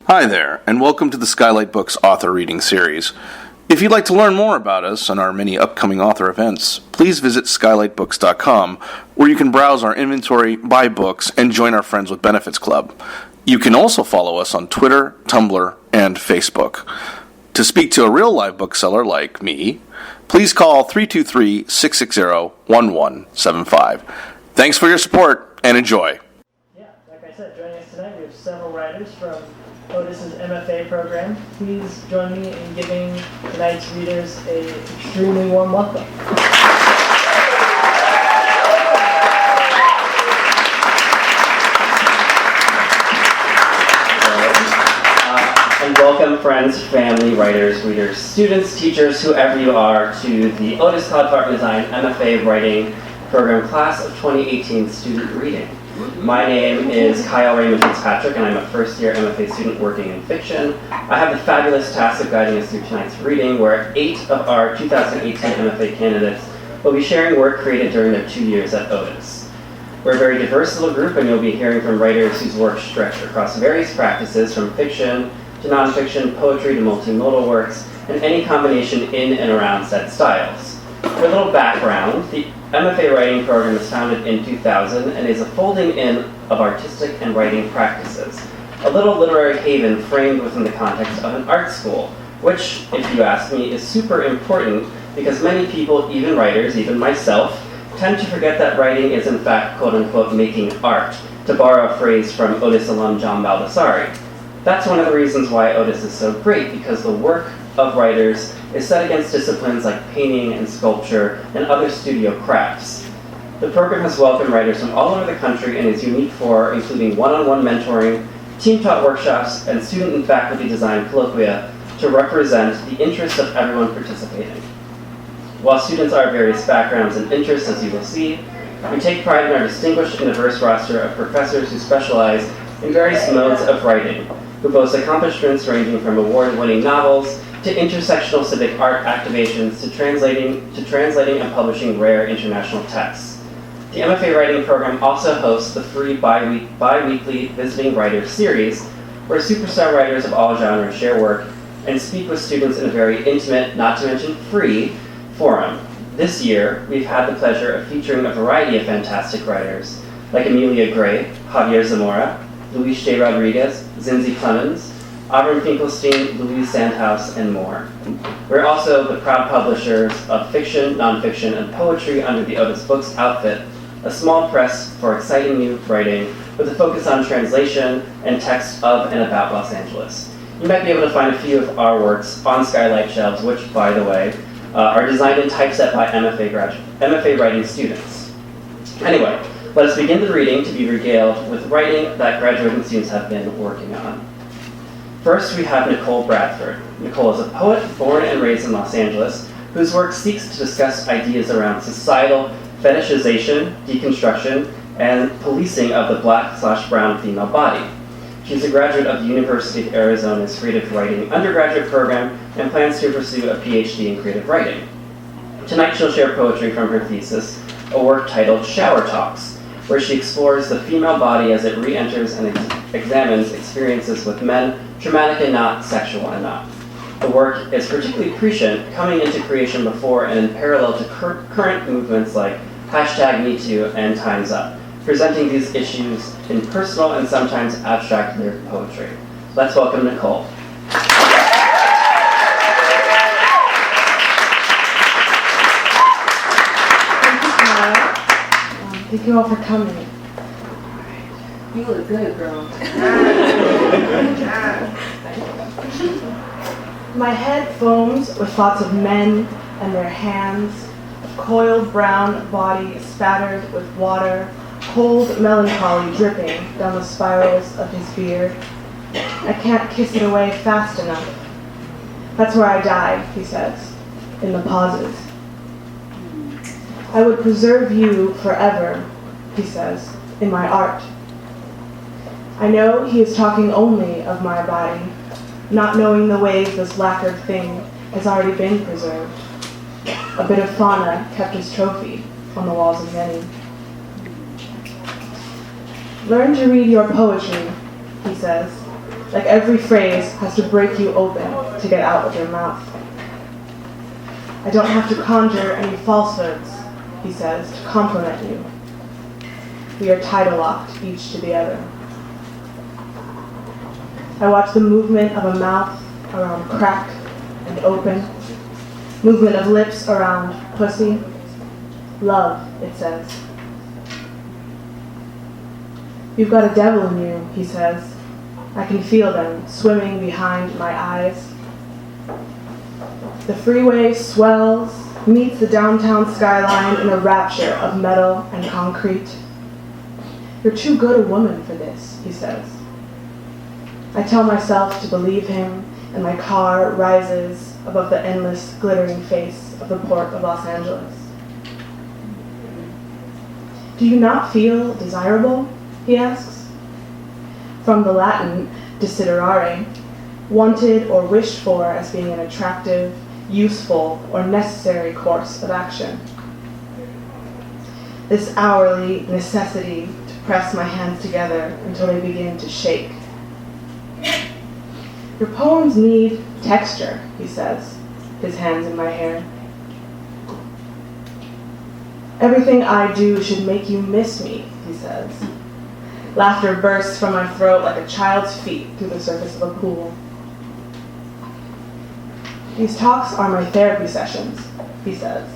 Hi there, and welcome to the Skylight Books author reading series. If you'd like to learn more about us and our many upcoming author events, please visit skylightbooks.com, where you can browse our inventory, buy books, and join our Friends with Benefits Club. You can also follow us on Twitter, Tumblr, and Facebook. To speak to a real live bookseller like me, please call 323-660-1175. Thanks for your support, and enjoy. Yeah, like I said, joining us tonight, we have several writers from Otis's MFA program. Please join me in giving tonight's readers an extremely warm welcome. And welcome, friends, family, writers, readers, students, teachers, whoever you are, to the Otis College of Art and Design MFA Writing Program Class of 2018 Student Reading. My name is Kyle Raymond Fitzpatrick, and I'm a first-year MFA student working in fiction. I have the fabulous task of guiding us through tonight's reading, where 8 of our 2018 MFA candidates will be sharing work created during their 2 years at Otis. We're a very diverse little group, and you'll be hearing from writers whose work stretch across various practices, from fiction to nonfiction, poetry to multimodal works, and any combination in and around said styles. For a little background, the MFA writing program was founded in 2000 and is a folding in of artistic and writing practices, a little literary haven framed within the context of an art school, which, if you ask me, is super important because many people, even writers, even myself, tend to forget that writing is in fact quote-unquote making art, to borrow a phrase from Otis alum John Baldessari. That's one of the reasons why Otis is so great, because the work of writers is set against disciplines like painting and sculpture and other studio crafts. The program has welcomed writers from all over the country and is unique for including one-on-one mentoring, team-taught workshops, and student and faculty design colloquia to represent the interests of everyone participating. While students are of various backgrounds and interests, as you will see, we take pride in our distinguished and diverse roster of professors who specialize in various modes of writing, who boast accomplishments ranging from award-winning novels to intersectional civic art activations to translating and publishing rare international texts. The MFA writing program also hosts the free bi-weekly Visiting Writers series, where superstar writers of all genres share work and speak with students in a very intimate, not to mention free, forum. This year, we've had the pleasure of featuring a variety of fantastic writers, like Amelia Gray, Javier Zamora, Luis J. Rodriguez, Zinzi Clemens, Avram Finkelstein, Louise Sandhouse, and more. We're also the proud publishers of fiction, nonfiction, and poetry under the Otis Books outfit, a small press for exciting new writing with a focus on translation and text of and about Los Angeles. You might be able to find a few of our works on Skylight shelves, which, by the way, are designed and typeset by MFA writing students. Anyway, let us begin the reading to be regaled with writing that graduating students have been working on. First, we have Nicole Bradford. Nicole is a poet born and raised in Los Angeles, whose work seeks to discuss ideas around societal fetishization, deconstruction, and policing of the Black/brown female body. She's a graduate of the University of Arizona's creative writing undergraduate program and plans to pursue a PhD in creative writing. Tonight, she'll share poetry from her thesis, a work titled Shower Talks, where she explores the female body as it re-enters and examines experiences with men, traumatic and not, sexual and not. The work is particularly prescient, coming into creation before and in parallel to current movements like #MeToo and Time's Up, presenting these issues in personal and sometimes abstract lyric poetry. Let's welcome Nicole. Thank you all for coming. You look good, girl. My head foams with thoughts of men and their hands, of coiled brown body spattered with water, cold melancholy dripping down the spirals of his beard. I can't kiss it away fast enough. That's where I die, he says, in the pauses. I would preserve you forever, he says, in my art. I know he is talking only of my body, not knowing the ways this lacquered thing has already been preserved. A bit of fauna kept as trophy on the walls of many. Learn to read your poetry, he says, like every phrase has to break you open to get out of your mouth. I don't have to conjure any falsehoods, he says, to compliment you. We are tidal locked, each to the other. I watch the movement of a mouth around crack and open, movement of lips around pussy. Love, it says. You've got a devil in you, he says. I can feel them swimming behind my eyes. The freeway swells, meets the downtown skyline in a rapture of metal and concrete. You're too good a woman for this, he says. I tell myself to believe him, and my car rises above the endless, glittering face of the port of Los Angeles. Do you not feel desirable? He asks. From the Latin desiderare, wanted or wished for as being an attractive, useful, or necessary course of action. This hourly necessity to press my hands together until they begin to shake. Your poems need texture, he says, his hands in my hair. Everything I do should make you miss me, he says. Laughter bursts from my throat like a child's feet through the surface of a pool. These talks are my therapy sessions, he says,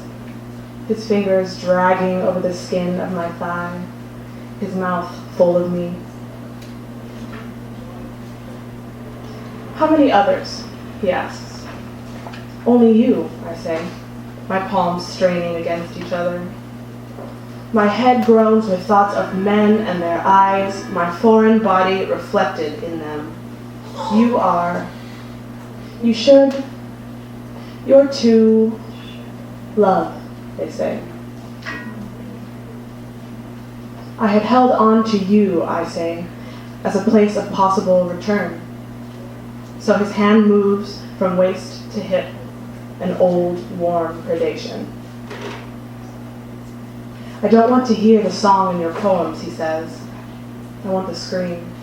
his fingers dragging over the skin of my thigh, his mouth full of me. How many others? He asks. Only you, I say, my palms straining against each other. My head groans with thoughts of men and their eyes, my foreign body reflected in them. You are. You should. You're too. Love, they say. I had held on to you, I say, as a place of possible return. So his hand moves from waist to hip, an old, warm gradation. I don't want to hear the song in your poems, he says. I want the scream.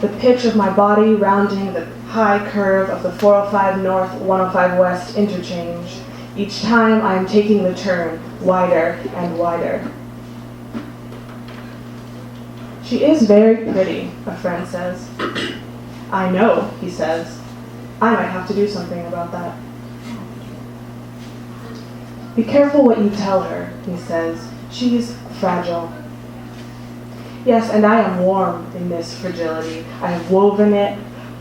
The pitch of my body rounding the high curve of the 405 North, 105 West interchange. Each time I am taking the turn, wider and wider. She is very pretty, a friend says. I know, he says. I might have to do something about that. Be careful what you tell her, he says. She's fragile. Yes, and I am warm in this fragility. I have woven it,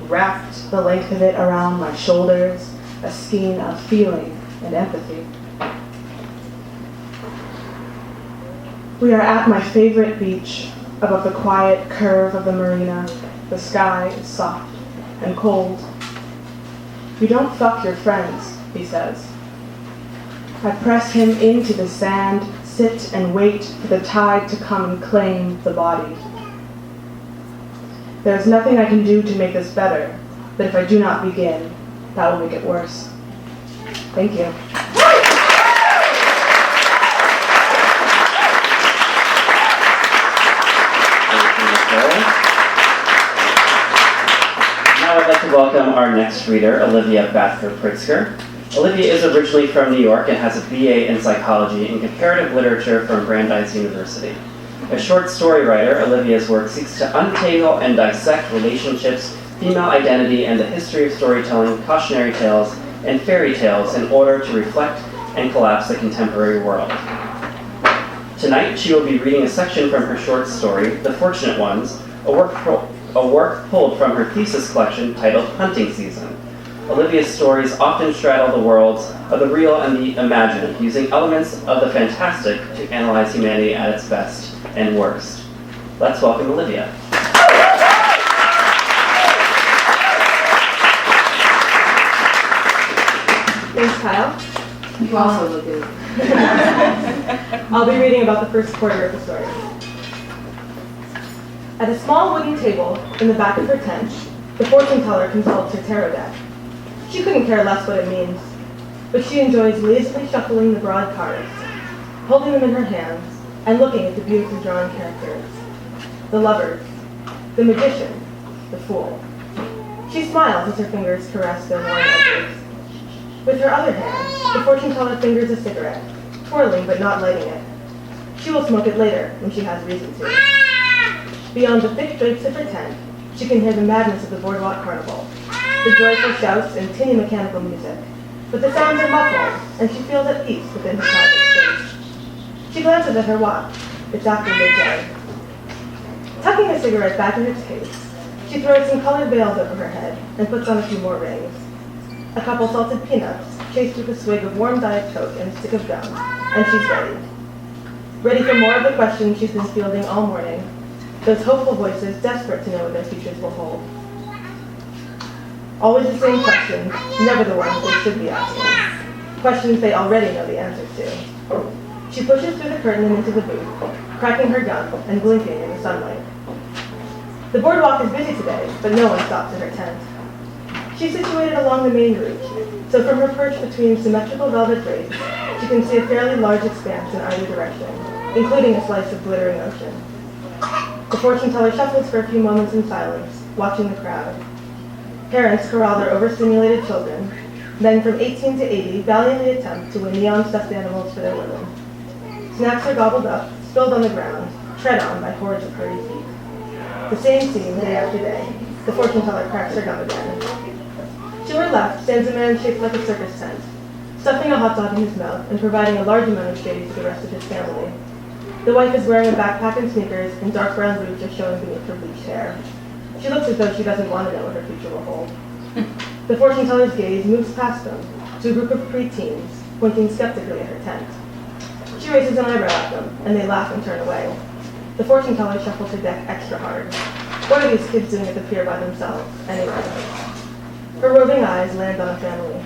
wrapped the length of it around my shoulders, a skein of feeling and empathy. We are at my favorite beach, above the quiet curve of the marina. The sky is soft and cold. You don't fuck your friends, he says. I press him into the sand, sit and wait for the tide to come and claim the body. There is nothing I can do to make this better, but if I do not begin, that will make it worse. Thank you. Now I'd like to welcome our next reader, Olivia Batker-Pritzker. Olivia is originally from New York and has a BA in psychology and comparative literature from Brandeis University. A short story writer, Olivia's work seeks to untangle and dissect relationships, female identity, and the history of storytelling, cautionary tales, and fairy tales in order to reflect and collapse the contemporary world. Tonight, she will be reading a section from her short story, The Fortunate Ones, a work pulled from her thesis collection titled Hunting Season. Olivia's stories often straddle the worlds of the real and the imagined, using elements of the fantastic to analyze humanity at its best and worst. Let's welcome Olivia. Thanks, Kyle. You also look good. I'll be reading about the first quarter of the story. At a small wooden table in the back of her tent, the fortune teller consults her tarot deck. She couldn't care less what it means, but she enjoys lazily shuffling the broad cards, holding them in her hands, and looking at the beautifully drawn characters. The lovers, the magician, the fool. She smiles as her fingers caress their worn edges. With her other hand, the fortune teller fingers a cigarette, twirling but not lighting it. She will smoke it later when she has reason to. Beyond the thick drapes of her tent, she can hear the madness of the boardwalk carnival, the joyful shouts and tinny mechanical music. But the sounds are muffled, and she feels at peace within her private space. She glances at her watch. It's after midday. Tucking a cigarette back in its case, she throws some colored veils over her head and puts on a few more rings. A couple salted peanuts, chased with a swig of warm Diet Coke and a stick of gum, and she's ready. Ready for more of the questions she's been fielding all morning, those hopeful voices desperate to know what their futures will hold. Always the same questions, never the ones they should be asking. Questions they already know the answers to. She pushes through the curtain and into the booth, cracking her gun and blinking in the sunlight. The boardwalk is busy today, but no one stops at her tent. She's situated along the main route, so from her perch between symmetrical velvet drapes, she can see a fairly large expanse in either direction, including a slice of glittering ocean. The fortune teller shuffles for a few moments in silence, watching the crowd. Parents corral their overstimulated children, then from 18 to 80 valiantly attempt to win neon stuffed animals for their women. Snacks are gobbled up, spilled on the ground, tread on by hordes of hurried feet. The same scene day after day. The fortune teller cracks her gum again. To her left stands a man shaped like a circus tent, stuffing a hot dog in his mouth and providing a large amount of shade to the rest of his family. The wife is wearing a backpack and sneakers, and dark brown roots are showing beneath her bleached hair. She looks as though she doesn't want to know what her future will hold. The fortune teller's gaze moves past them to a group of preteens, pointing skeptically at her tent. She raises an eyebrow at them, and they laugh and turn away. The fortune teller shuffles her deck extra hard. What are these kids doing at the pier by themselves, anyway? Her roving eyes land on a family.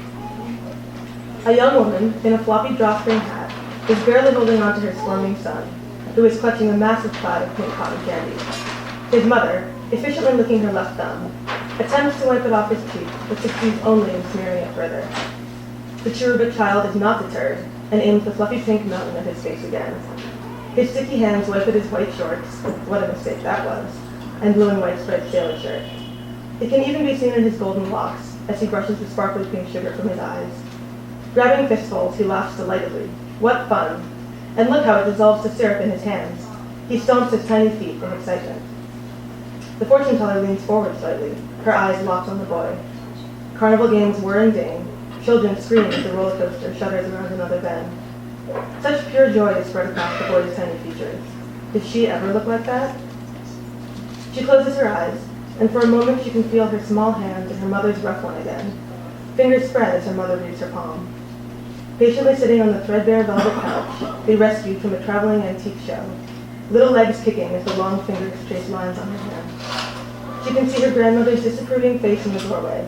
A young woman in a floppy drawstring hat is barely holding on to her squirming son, who is clutching a massive cloud of pink cotton candy. His mother, efficiently licking her left thumb, attempts to wipe it off his cheek, but succeeds only in smearing it further. The cherubic child is not deterred, and aims the fluffy pink mountain at his face again. His sticky hands wipe at his white shorts, what a mistake that was, and blue and white striped sailor shirt. It can even be seen in his golden locks, as he brushes the sparkly pink sugar from his eyes. Grabbing fistfuls, he laughs delightedly. What fun! And look how it dissolves the syrup in his hands. He stomps his tiny feet in excitement. The fortune teller leans forward slightly, her eyes locked on the boy. Carnival games whir and ding. Children scream as the roller coaster shudders around another bend. Such pure joy is spread across the boy's tiny features. Did she ever look like that? She closes her eyes, and for a moment she can feel her small hand in her mother's rough one again. Fingers spread as her mother reads her palm. Patiently sitting on the threadbare velvet couch, they rescued from a traveling antique show, little legs kicking as the long fingers trace lines on her hand. She can see her grandmother's disapproving face in the doorway,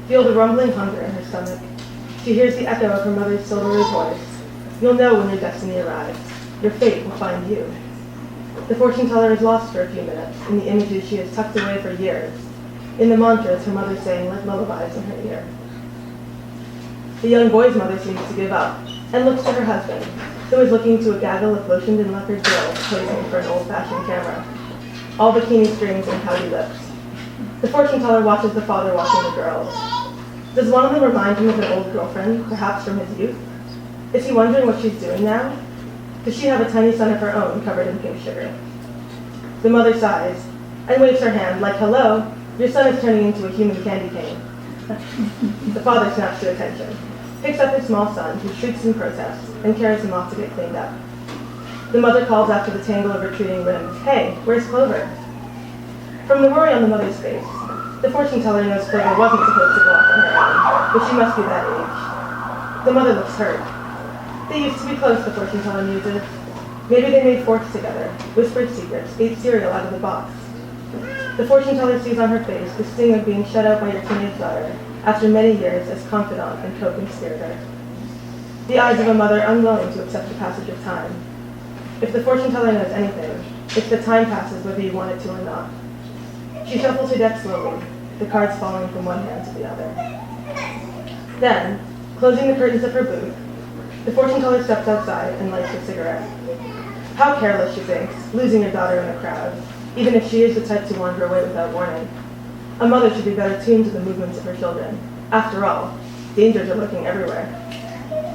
feel the rumbling hunger in her stomach. She hears the echo of her mother's silvery voice. You'll know when your destiny arrives. Your fate will find you. The fortune teller is lost for a few minutes in the images she has tucked away for years, in the mantras her mother sang like lullabies in her ear. The young boy's mother seems to give up, and looks to her husband, who is looking to a gaggle of lotioned and lacquered girls posing for an old-fashioned camera, all bikini strings and pouty lips. The fortune teller watches the father watching the girls. Does one of them remind him of an old girlfriend, perhaps from his youth? Is he wondering what she's doing now? Does she have a tiny son of her own covered in pink sugar? The mother sighs and waves her hand like, hello, your son is turning into a human candy cane. The father snaps to attention, picks up his small son, who shrieks in protest, and carries him off to get cleaned up. The mother calls after the tangle of retreating limbs, hey, where's Clover? From the worry on the mother's face, the fortune teller knows Clover wasn't supposed to go off on her own, but she must be that age. The mother looks hurt. They used to be close, the fortune teller muses. Maybe they made forks together, whispered secrets, ate cereal out of the box. The fortune teller sees on her face the sting of being shut out by your teenage daughter after many years as confidant and co-conspirator. The eyes of a mother unwilling to accept the passage of time. If the fortune teller knows anything, it's that time passes whether you want it to or not. She shuffles her deck slowly, the cards falling from one hand to the other. Then, closing the curtains of her booth, the fortune teller steps outside and lights a cigarette. How careless, she thinks, losing her daughter in a crowd, even if she is the type to wander away without warning. A mother should be better tuned to the movements of her children. After all, dangers are lurking everywhere.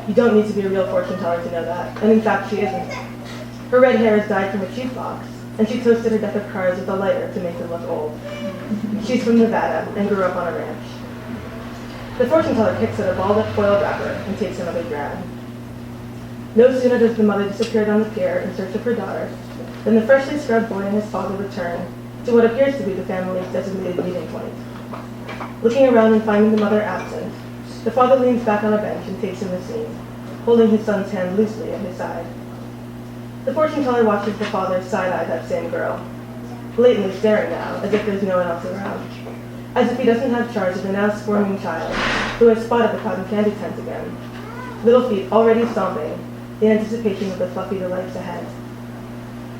You don't need to be a real fortune teller to know that, and in fact she isn't. Her red hair is dyed from a cheap box, and she toasted her deck of cards with a lighter to make them look old. She's from Nevada and grew up on a ranch. The fortune teller picks at a balled up foil wrapper and takes another grab. No sooner does the mother disappear down the pier in search of her daughter than the freshly scrubbed boy and his father return to what appears to be the family's designated meeting point. Looking around and finding the mother absent, the father leans back on a bench and takes in the scene, holding his son's hand loosely at his side. The fortune teller watches the father side-eye that same girl, blatantly staring now, as if there's no one else around, as if he doesn't have charge of the now squirming child who has spotted the cotton candy tent again, little feet already stomping in anticipation of the fluffy delights ahead.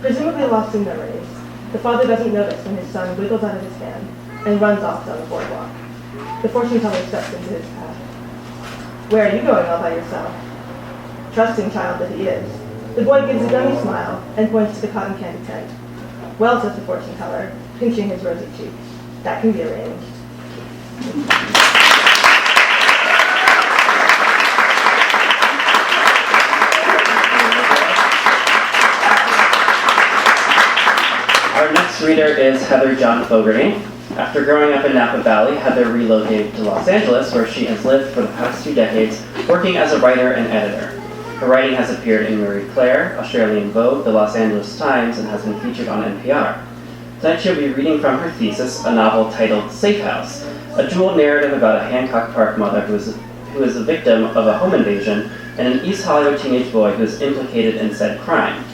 Presumably lost in memories, the father doesn't notice when his son wiggles out of his hand and runs off down the boardwalk. The fortune teller steps into his path. Where are you going all by yourself? Trusting child that he is, the boy gives a gummy smile and points to the cotton candy tent. Well, says the fortune teller, pinching his rosy cheek, that can be arranged. Our next reader is Heather John Fogarty. After growing up in Napa Valley, Heather relocated to Los Angeles, where she has lived for the past 2 decades, working as a writer and editor. Her writing has appeared in Marie Claire, Australian Vogue, the Los Angeles Times, and has been featured on NPR. Tonight she'll be reading from her thesis, a novel titled Safe House, a dual narrative about a Hancock Park mother who is a victim of a home invasion and an East Hollywood teenage boy who is implicated in said crime.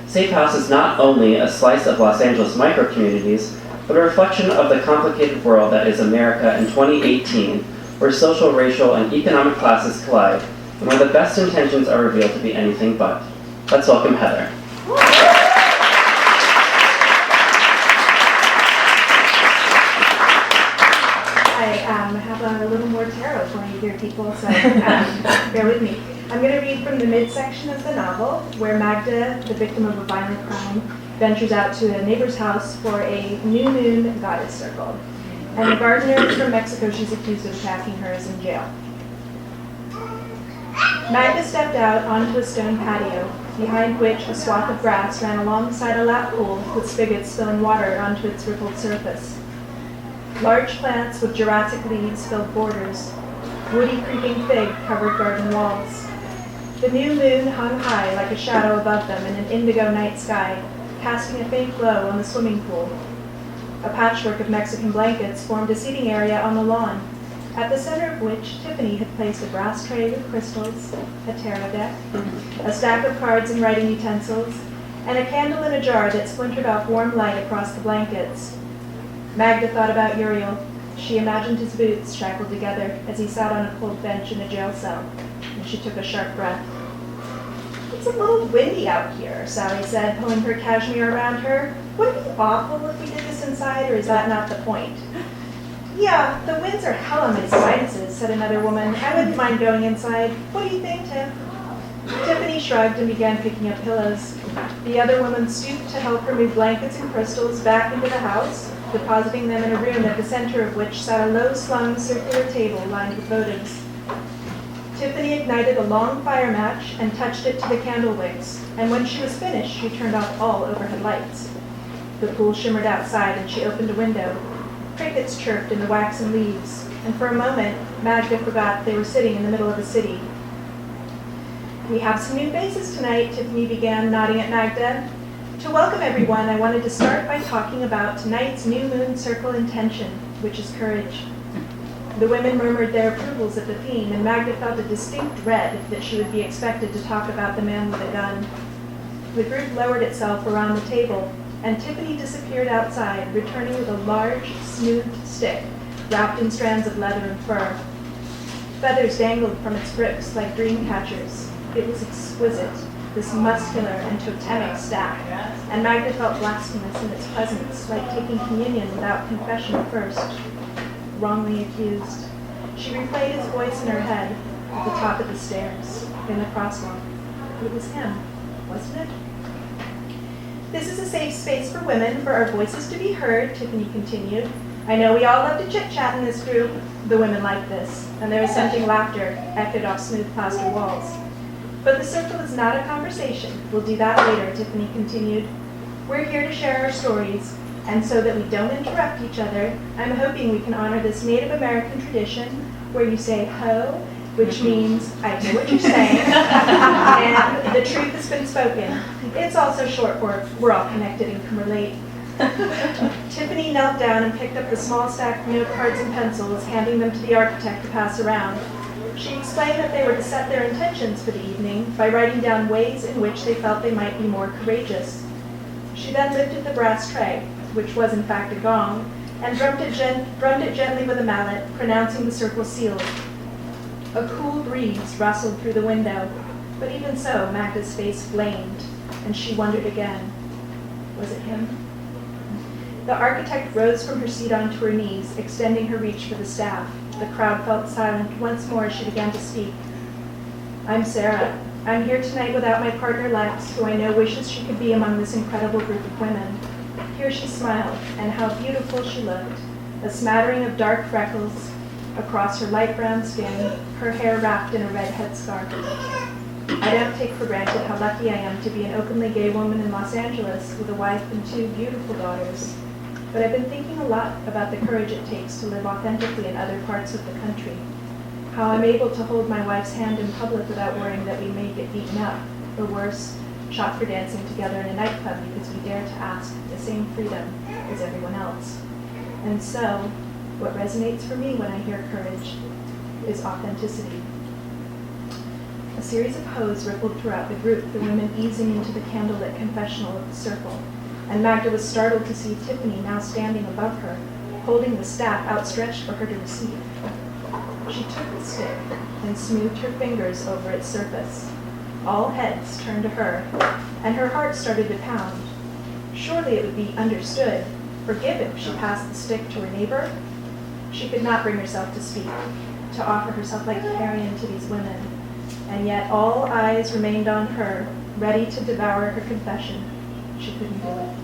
Safe House is not only a slice of Los Angeles micro-communities, but a reflection of the complicated world that is America in 2018, where social, racial, and economic classes collide, and where the best intentions are revealed to be anything but. Let's welcome Heather. I have a little more tarot for you here, people, so bear with me. I'm going to read from the midsection of the novel, where Magda, the victim of a violent crime, ventures out to a neighbor's house for a new moon goddess circle. And the gardener from Mexico she's accused of attacking her is in jail. Magda stepped out onto a stone patio, behind which a swath of grass ran alongside a lap pool with spigots spilling water onto its rippled surface. Large plants with Jurassic leaves filled borders. Woody creeping fig covered garden walls. The new moon hung high like a shadow above them in an indigo night sky, casting a faint glow on the swimming pool. A patchwork of Mexican blankets formed a seating area on the lawn, at the center of which Tiffany had placed a brass tray with crystals, a tarot deck, a stack of cards and writing utensils, and a candle in a jar that splintered off warm light across the blankets. Magda thought about Uriel. She imagined his boots shackled together as he sat on a cold bench in a jail cell, and she took a sharp breath. It's a little windy out here, Sally said, pulling her cashmere around her. Would it be awful if we did this inside, or is that not the point? Yeah, the winds are hell on my sinuses, said another woman. I wouldn't mind going inside. What do you think, Tim? Tiffany shrugged and began picking up pillows. The other woman stooped to help her move blankets and crystals back into the house, depositing them in a room at the center of which sat a low-slung circular table lined with votives. Tiffany ignited a long fire match and touched it to the candle wicks, and when she was finished, she turned off all overhead lights. The pool shimmered outside, and she opened a window. Crickets chirped in the waxen leaves, and for a moment, Magda forgot they were sitting in the middle of a city. We have some new faces tonight, Tiffany began, nodding at Magda. To welcome everyone, I wanted to start by talking about tonight's new moon circle intention, which is courage. The women murmured their approvals at the theme, and Magda felt a distinct dread that she would be expected to talk about the man with a gun. The group lowered itself around the table, and Tiffany disappeared outside, returning with a large, smooth stick wrapped in strands of leather and fur. Feathers dangled from its grips like dream catchers. It was exquisite, this muscular and totemic staff, and Magda felt blasphemous in its presence, like taking communion without confession first. Wrongly accused. She replayed his voice in her head at the top of the stairs, in the crosswalk. It was him, wasn't it? This is a safe space for women, for our voices to be heard, Tiffany continued. I know we all love to chit-chat in this group. The women like this, and their assenting laughter echoed off smooth plaster walls. But the circle is not a conversation. We'll do that later, Tiffany continued. We're here to share our stories, and so that we don't interrupt each other, I'm hoping we can honor this Native American tradition where you say ho, which means I hear what you're saying, and the truth has been spoken. It's also short for we're all connected and can relate. Tiffany knelt down and picked up the small stack of note cards and pencils, handing them to the architect to pass around. She explained that they were to set their intentions for the evening by writing down ways in which they felt they might be more courageous. She then lifted the brass tray, which was in fact a gong, and drummed it gently with a mallet, pronouncing the circle sealed. A cool breeze rustled through the window, but even so, Magda's face flamed, and she wondered again, was it him? The architect rose from her seat onto her knees, extending her reach for the staff. The crowd felt silent. Once more, she began to speak. I'm Sarah. I'm here tonight without my partner Lex, who I know wishes she could be among this incredible group of women. Here she smiled, and how beautiful she looked. A smattering of dark freckles across her light brown skin, her hair wrapped in a red headscarf. I don't take for granted how lucky I am to be an openly gay woman in Los Angeles with a wife and 2 beautiful daughters. But I've been thinking a lot about the courage it takes to live authentically in other parts of the country. How I'm able to hold my wife's hand in public without worrying that we may get beaten up, or worse, shot for dancing together in a nightclub because we dare to ask the same freedom as everyone else. And so, what resonates for me when I hear courage is authenticity. A series of hoes rippled throughout the group, the women easing into the candlelit confessional of the circle, and Magda was startled to see Tiffany now standing above her, holding the staff outstretched for her to receive. She took the stick and smoothed her fingers over its surface. All heads turned to her, and her heart started to pound. Surely it would be understood, forgiven if she passed the stick to her neighbor. She could not bring herself to speak, to offer herself like carrion to these women, and yet all eyes remained on her, ready to devour her confession. She couldn't do it.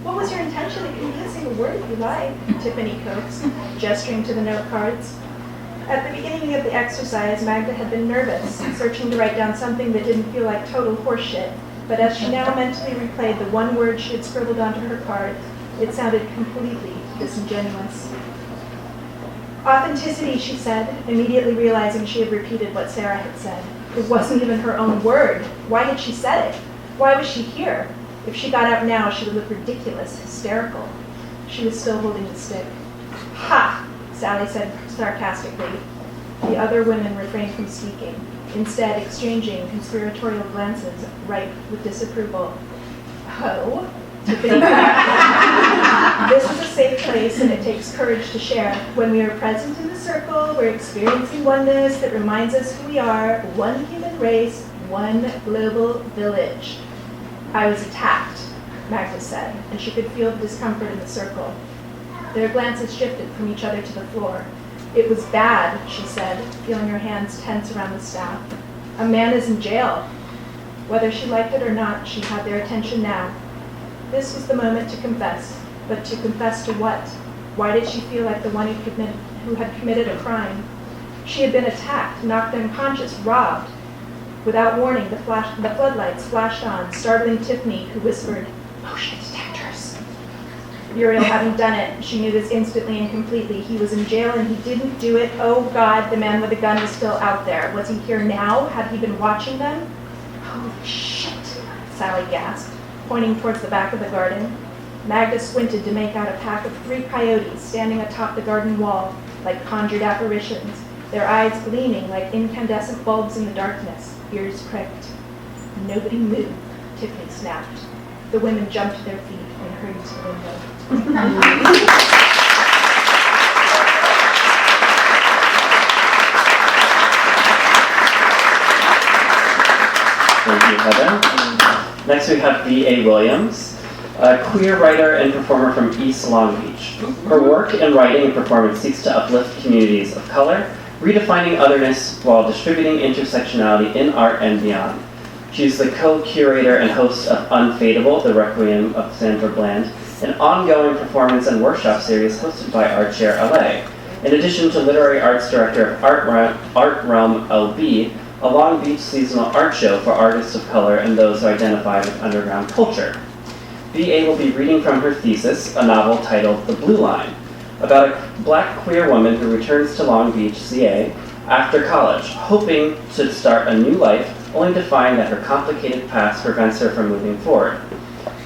What was your intention? It can be a single word if you like, Tiffany coaxed, gesturing to the note cards. At the beginning of the exercise, Magda had been nervous, searching to write down something that didn't feel like total horseshit. But as she now mentally replayed the one word she had scribbled onto her card, it sounded completely disingenuous. Authenticity, she said, immediately realizing she had repeated what Sarah had said. It wasn't even her own word. Why had she said it? Why was she here? If she got out now, she would look ridiculous, hysterical. She was still holding the stick. Ha! Sally said sarcastically. The other women refrained from speaking, instead exchanging conspiratorial glances ripe with disapproval. Ho! Tiffany corrected. This is a safe place, and it takes courage to share. When we are present in the circle, we're experiencing oneness that reminds us who we are, one human race, one global village. I was attacked, Magda said, and she could feel the discomfort in the circle. Their glances shifted from each other to the floor. It was bad, she said, feeling her hands tense around the staff. A man is in jail. Whether she liked it or not, she had their attention now. This was the moment to confess, but to confess to what? Why did she feel like the one who had committed a crime? She had been attacked, knocked unconscious, robbed. Without warning, the floodlights flashed on, startling Tiffany, who whispered, "Motion detectors." Uriel hadn't done it. She knew this instantly and completely. He was in jail and he didn't do it. Oh God, the man with the gun was still out there. Was he here now? Had he been watching them? Holy shit, Sally gasped, pointing towards the back of the garden. Magda squinted to make out a pack of 3 coyotes standing atop the garden wall like conjured apparitions, their eyes gleaming like incandescent bulbs in the darkness, ears pricked. Nobody moved, Tiffany snapped. The women jumped to their feet and hurried to the window. Thank you, Heather. Next we have B.A. Williams, a queer writer and performer from East Long Beach. Her work in writing and performance seeks to uplift communities of color, redefining otherness while distributing intersectionality in art and beyond. She's the co-curator and host of Unfadable, the Requiem of Sandra Bland, an ongoing performance and workshop series hosted by Art Chair LA. In addition to Literary Arts Director of Art Realm LB, a Long Beach seasonal art show for artists of color and those who identify with underground culture. BA will be reading from her thesis, a novel titled The Blue Line, about a black queer woman who returns to Long Beach, CA, after college, hoping to start a new life, only to find that her complicated past prevents her from moving forward.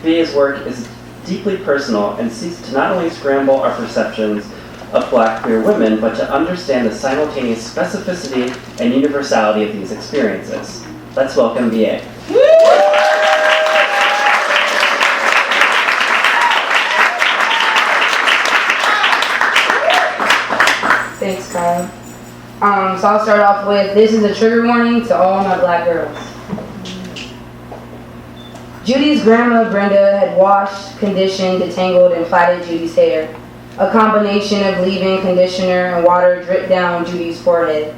BA's work is deeply personal and seeks to not only scramble our perceptions of black queer women, but to understand the simultaneous specificity and universality of these experiences. Let's welcome BA. Thanks, Kyle. So I'll start off with, this is a trigger warning to all my black girls. Judy's grandma, Brenda, had washed, conditioned, detangled, and plaited Judy's hair. A combination of leave-in conditioner and water dripped down Judy's forehead.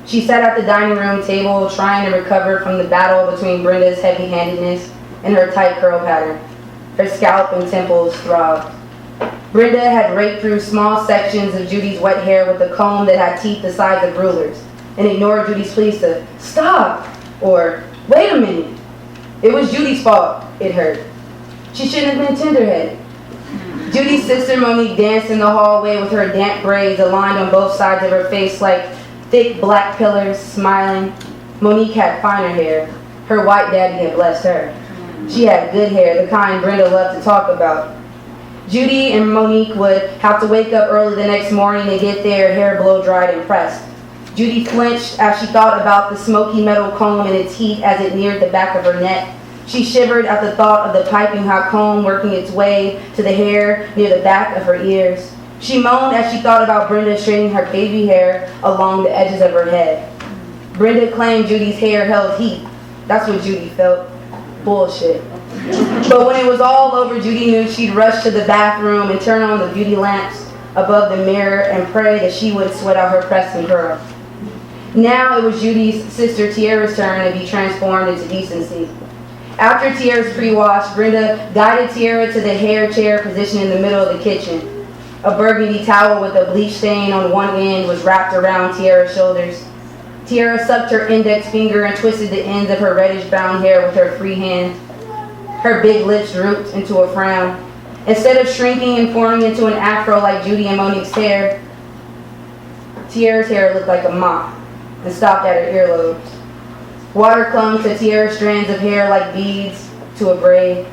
She sat at the dining room table trying to recover from the battle between Brenda's heavy-handedness and her tight curl pattern. Her scalp and temples throbbed. Brenda had raked through small sections of Judy's wet hair with a comb that had teeth the size of rulers, and ignored Judy's pleas to stop or wait a minute. It was Judy's fault, it hurt. She shouldn't have been tenderheaded. Judy's sister Monique danced in the hallway with her damp braids aligned on both sides of her face like thick black pillars, smiling. Monique had finer hair. Her white daddy had blessed her. She had good hair, the kind Brenda loved to talk about. Judy and Monique would have to wake up early the next morning and get their hair blow-dried and pressed. Judy flinched as she thought about the smoky metal comb and its heat as it neared the back of her neck. She shivered at the thought of the piping hot comb working its way to the hair near the back of her ears. She moaned as she thought about Brenda straightening her baby hair along the edges of her head. Brenda claimed Judy's hair held heat. That's what Judy felt. Bullshit. But when it was all over, Judy knew she'd rush to the bathroom and turn on the beauty lamps above the mirror and pray that she would sweat out her crest and curl. Now it was Judy's sister Tiara's turn to be transformed into decency. After Tiara's pre-wash, Brenda guided Tiara to the hair chair positioned in the middle of the kitchen. A burgundy towel with a bleach stain on one end was wrapped around Tiara's shoulders. Tiara sucked her index finger and twisted the ends of her reddish-brown hair with her free hand. Her big lips drooped into a frown. Instead of shrinking and forming into an afro like Judy and Monique's hair, Tiara's hair looked like a mop and stopped at her earlobes. Water clung to Tiara's strands of hair like beads to a braid.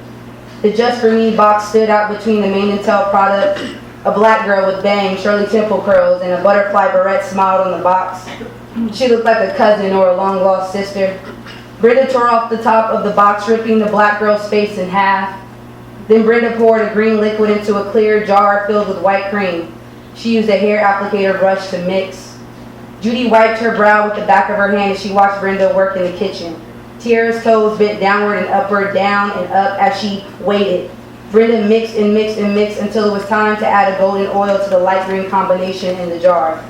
The Just For Me box stood out between the mane and tail product. A black girl with bangs, Shirley Temple curls, and a butterfly barrette smiled on the box. She looked like a cousin or a long-lost sister. Brenda tore off the top of the box, ripping the black girl's face in half. Then Brenda poured a green liquid into a clear jar filled with white cream. She used a hair applicator brush to mix. Judy wiped her brow with the back of her hand as she watched Brenda work in the kitchen. Tiara's toes bent downward and upward, down and up as she waited. Brenda mixed and mixed and mixed until it was time to add a golden oil to the light green combination in the jar.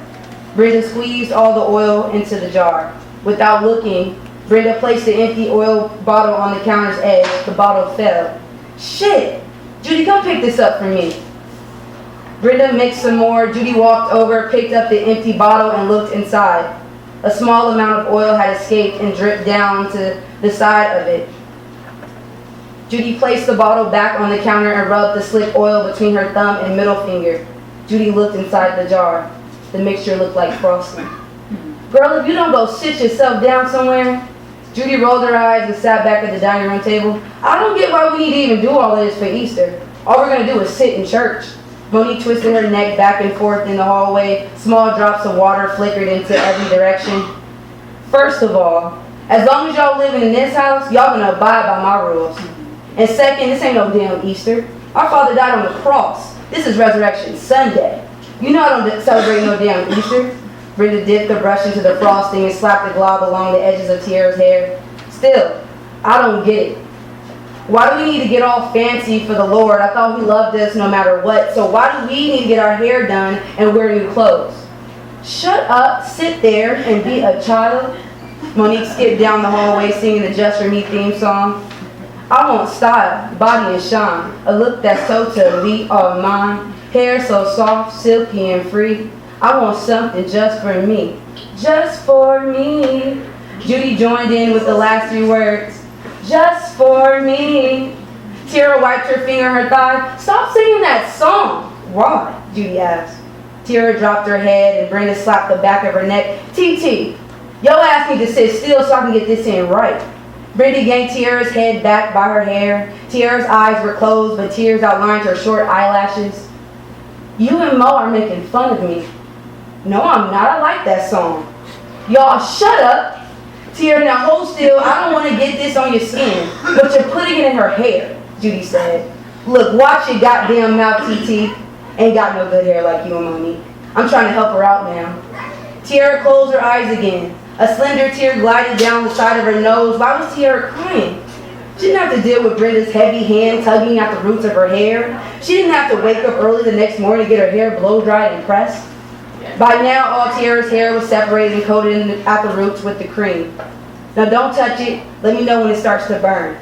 Brenda squeezed all the oil into the jar. Without looking, Brenda placed the empty oil bottle on the counter's edge. The bottle fell. Shit! Judy, come pick this up for me. Brenda mixed some more. Judy walked over, picked up the empty bottle, and looked inside. A small amount of oil had escaped and dripped down to the side of it. Judy placed the bottle back on the counter and rubbed the slick oil between her thumb and middle finger. Judy looked inside the jar. The mixture looked like frosting. Girl, if you don't go sit yourself down somewhere. Judy rolled her eyes and sat back at the dining room table. I don't get why we need to even do all of this for Easter. All we're going to do is sit in church. Monique twisted her neck back and forth in the hallway. Small drops of water flickered into every direction. First of all, as long as y'all living in this house, y'all going to abide by my rules. And second, this ain't no damn Easter. Our Father died on the cross. This is Resurrection Sunday. You know I don't celebrate no damn Easter. Brenda dipped the brush into the frosting and slapped the glob along the edges of Tiara's hair. Still, I don't get it. Why do we need to get all fancy for the Lord? I thought He loved us no matter what. So why do we need to get our hair done and wear new clothes? Shut up, sit there, and be a child. Monique skipped down the hallway singing the Just For Me theme song. I want style, body and shine, a look that's so to be all mine, hair so soft, silky and free. I want something just for me, just for me. Judy joined in with the last 3 words, just for me. Tiara wiped her finger on her thigh. Stop singing that song. Why? Judy asked. Tiara dropped her head and Brenda slapped the back of her neck. TT, yo asked me to sit still so I can get this in right. Brenda yanked Tiara's head back by her hair. Tiara's eyes were closed, but tears outlined her short eyelashes. You and Mo are making fun of me. No, I'm not. I like that song. Y'all, shut up. Tiara, now hold still. I don't want to get this on your skin, but you're putting it in her hair, Judy said. Look, watch your goddamn mouth, TT. Ain't got no good hair like you and Monique. I'm trying to help her out now. Tiara closed her eyes again. A slender tear glided down the side of her nose. Why was Tiara crying? She didn't have to deal with Brenda's heavy hand tugging at the roots of her hair. She didn't have to wake up early the next morning to get her hair blow-dried and pressed. By now, all Tiara's hair was separated and coated at the roots with the cream. Now don't touch it. Let me know when it starts to burn.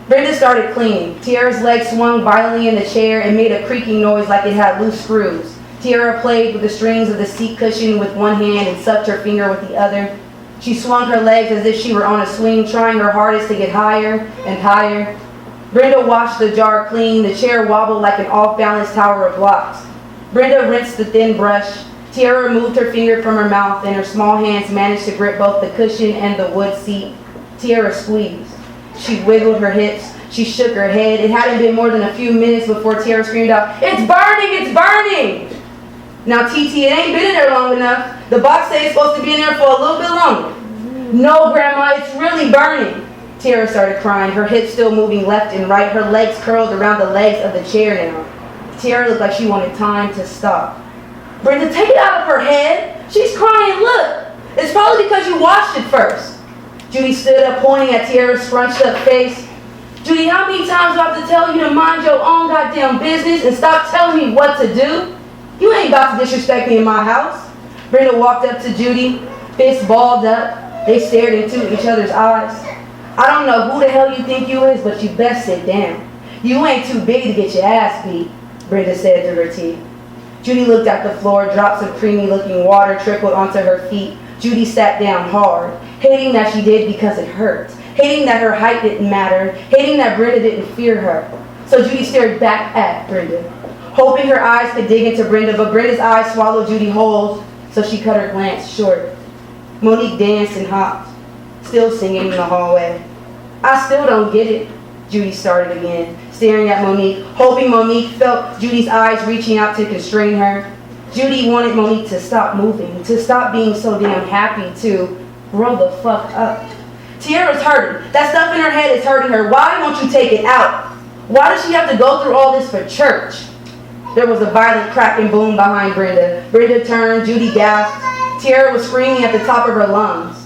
Brenda started cleaning. Tiara's legs swung violently in the chair and made a creaking noise like it had loose screws. Tiara played with the strings of the seat cushion with one hand and sucked her finger with the other. She swung her legs as if she were on a swing, trying her hardest to get higher and higher. Brenda washed the jar clean. The chair wobbled like an off-balance tower of blocks. Brenda rinsed the thin brush. Tiara removed her finger from her mouth, and her small hands managed to grip both the cushion and the wood seat. Tiara squeezed. She wiggled her hips. She shook her head. It hadn't been more than a few minutes before Tiara screamed out, "It's burning! It's burning!" Now, TT, it ain't been in there long enough. The box said it's supposed to be in there for a little bit longer. No, Grandma, it's really burning. Tiara started crying, her hips still moving left and right, her legs curled around the legs of the chair now. Tiara looked like she wanted time to stop. Brenda, take it out of her head. She's crying, look. It's probably because you washed it first. Judy stood up, pointing at Tiara's scrunched up face. Judy, how many times do I have to tell you to mind your own goddamn business and stop telling me what to do? You ain't about to disrespect me in my house. Brenda walked up to Judy, fists balled up. They stared into each other's eyes. I don't know who the hell you think you is, but you best sit down. You ain't too big to get your ass beat, Brenda said through her teeth. Judy looked at the floor. Drops of creamy-looking water trickled onto her feet. Judy sat down hard, hating that she did because it hurt, hating that her height didn't matter, hating that Brenda didn't fear her. So Judy stared back at Brenda, hoping her eyes could dig into Brenda, but Brenda's eyes swallowed Judy whole, so she cut her glance short. Monique danced and hopped, still singing in the hallway. I still don't get it, Judy started again, staring at Monique, hoping Monique felt Judy's eyes reaching out to constrain her. Judy wanted Monique to stop moving, to stop being so damn happy, to grow the fuck up. Tiara's hurting. That stuff in her head is hurting her. Why won't you take it out? Why does she have to go through all this for church? There was a violent crack and boom behind Brenda. Brenda turned. Judy gasped. Tiara was screaming at the top of her lungs.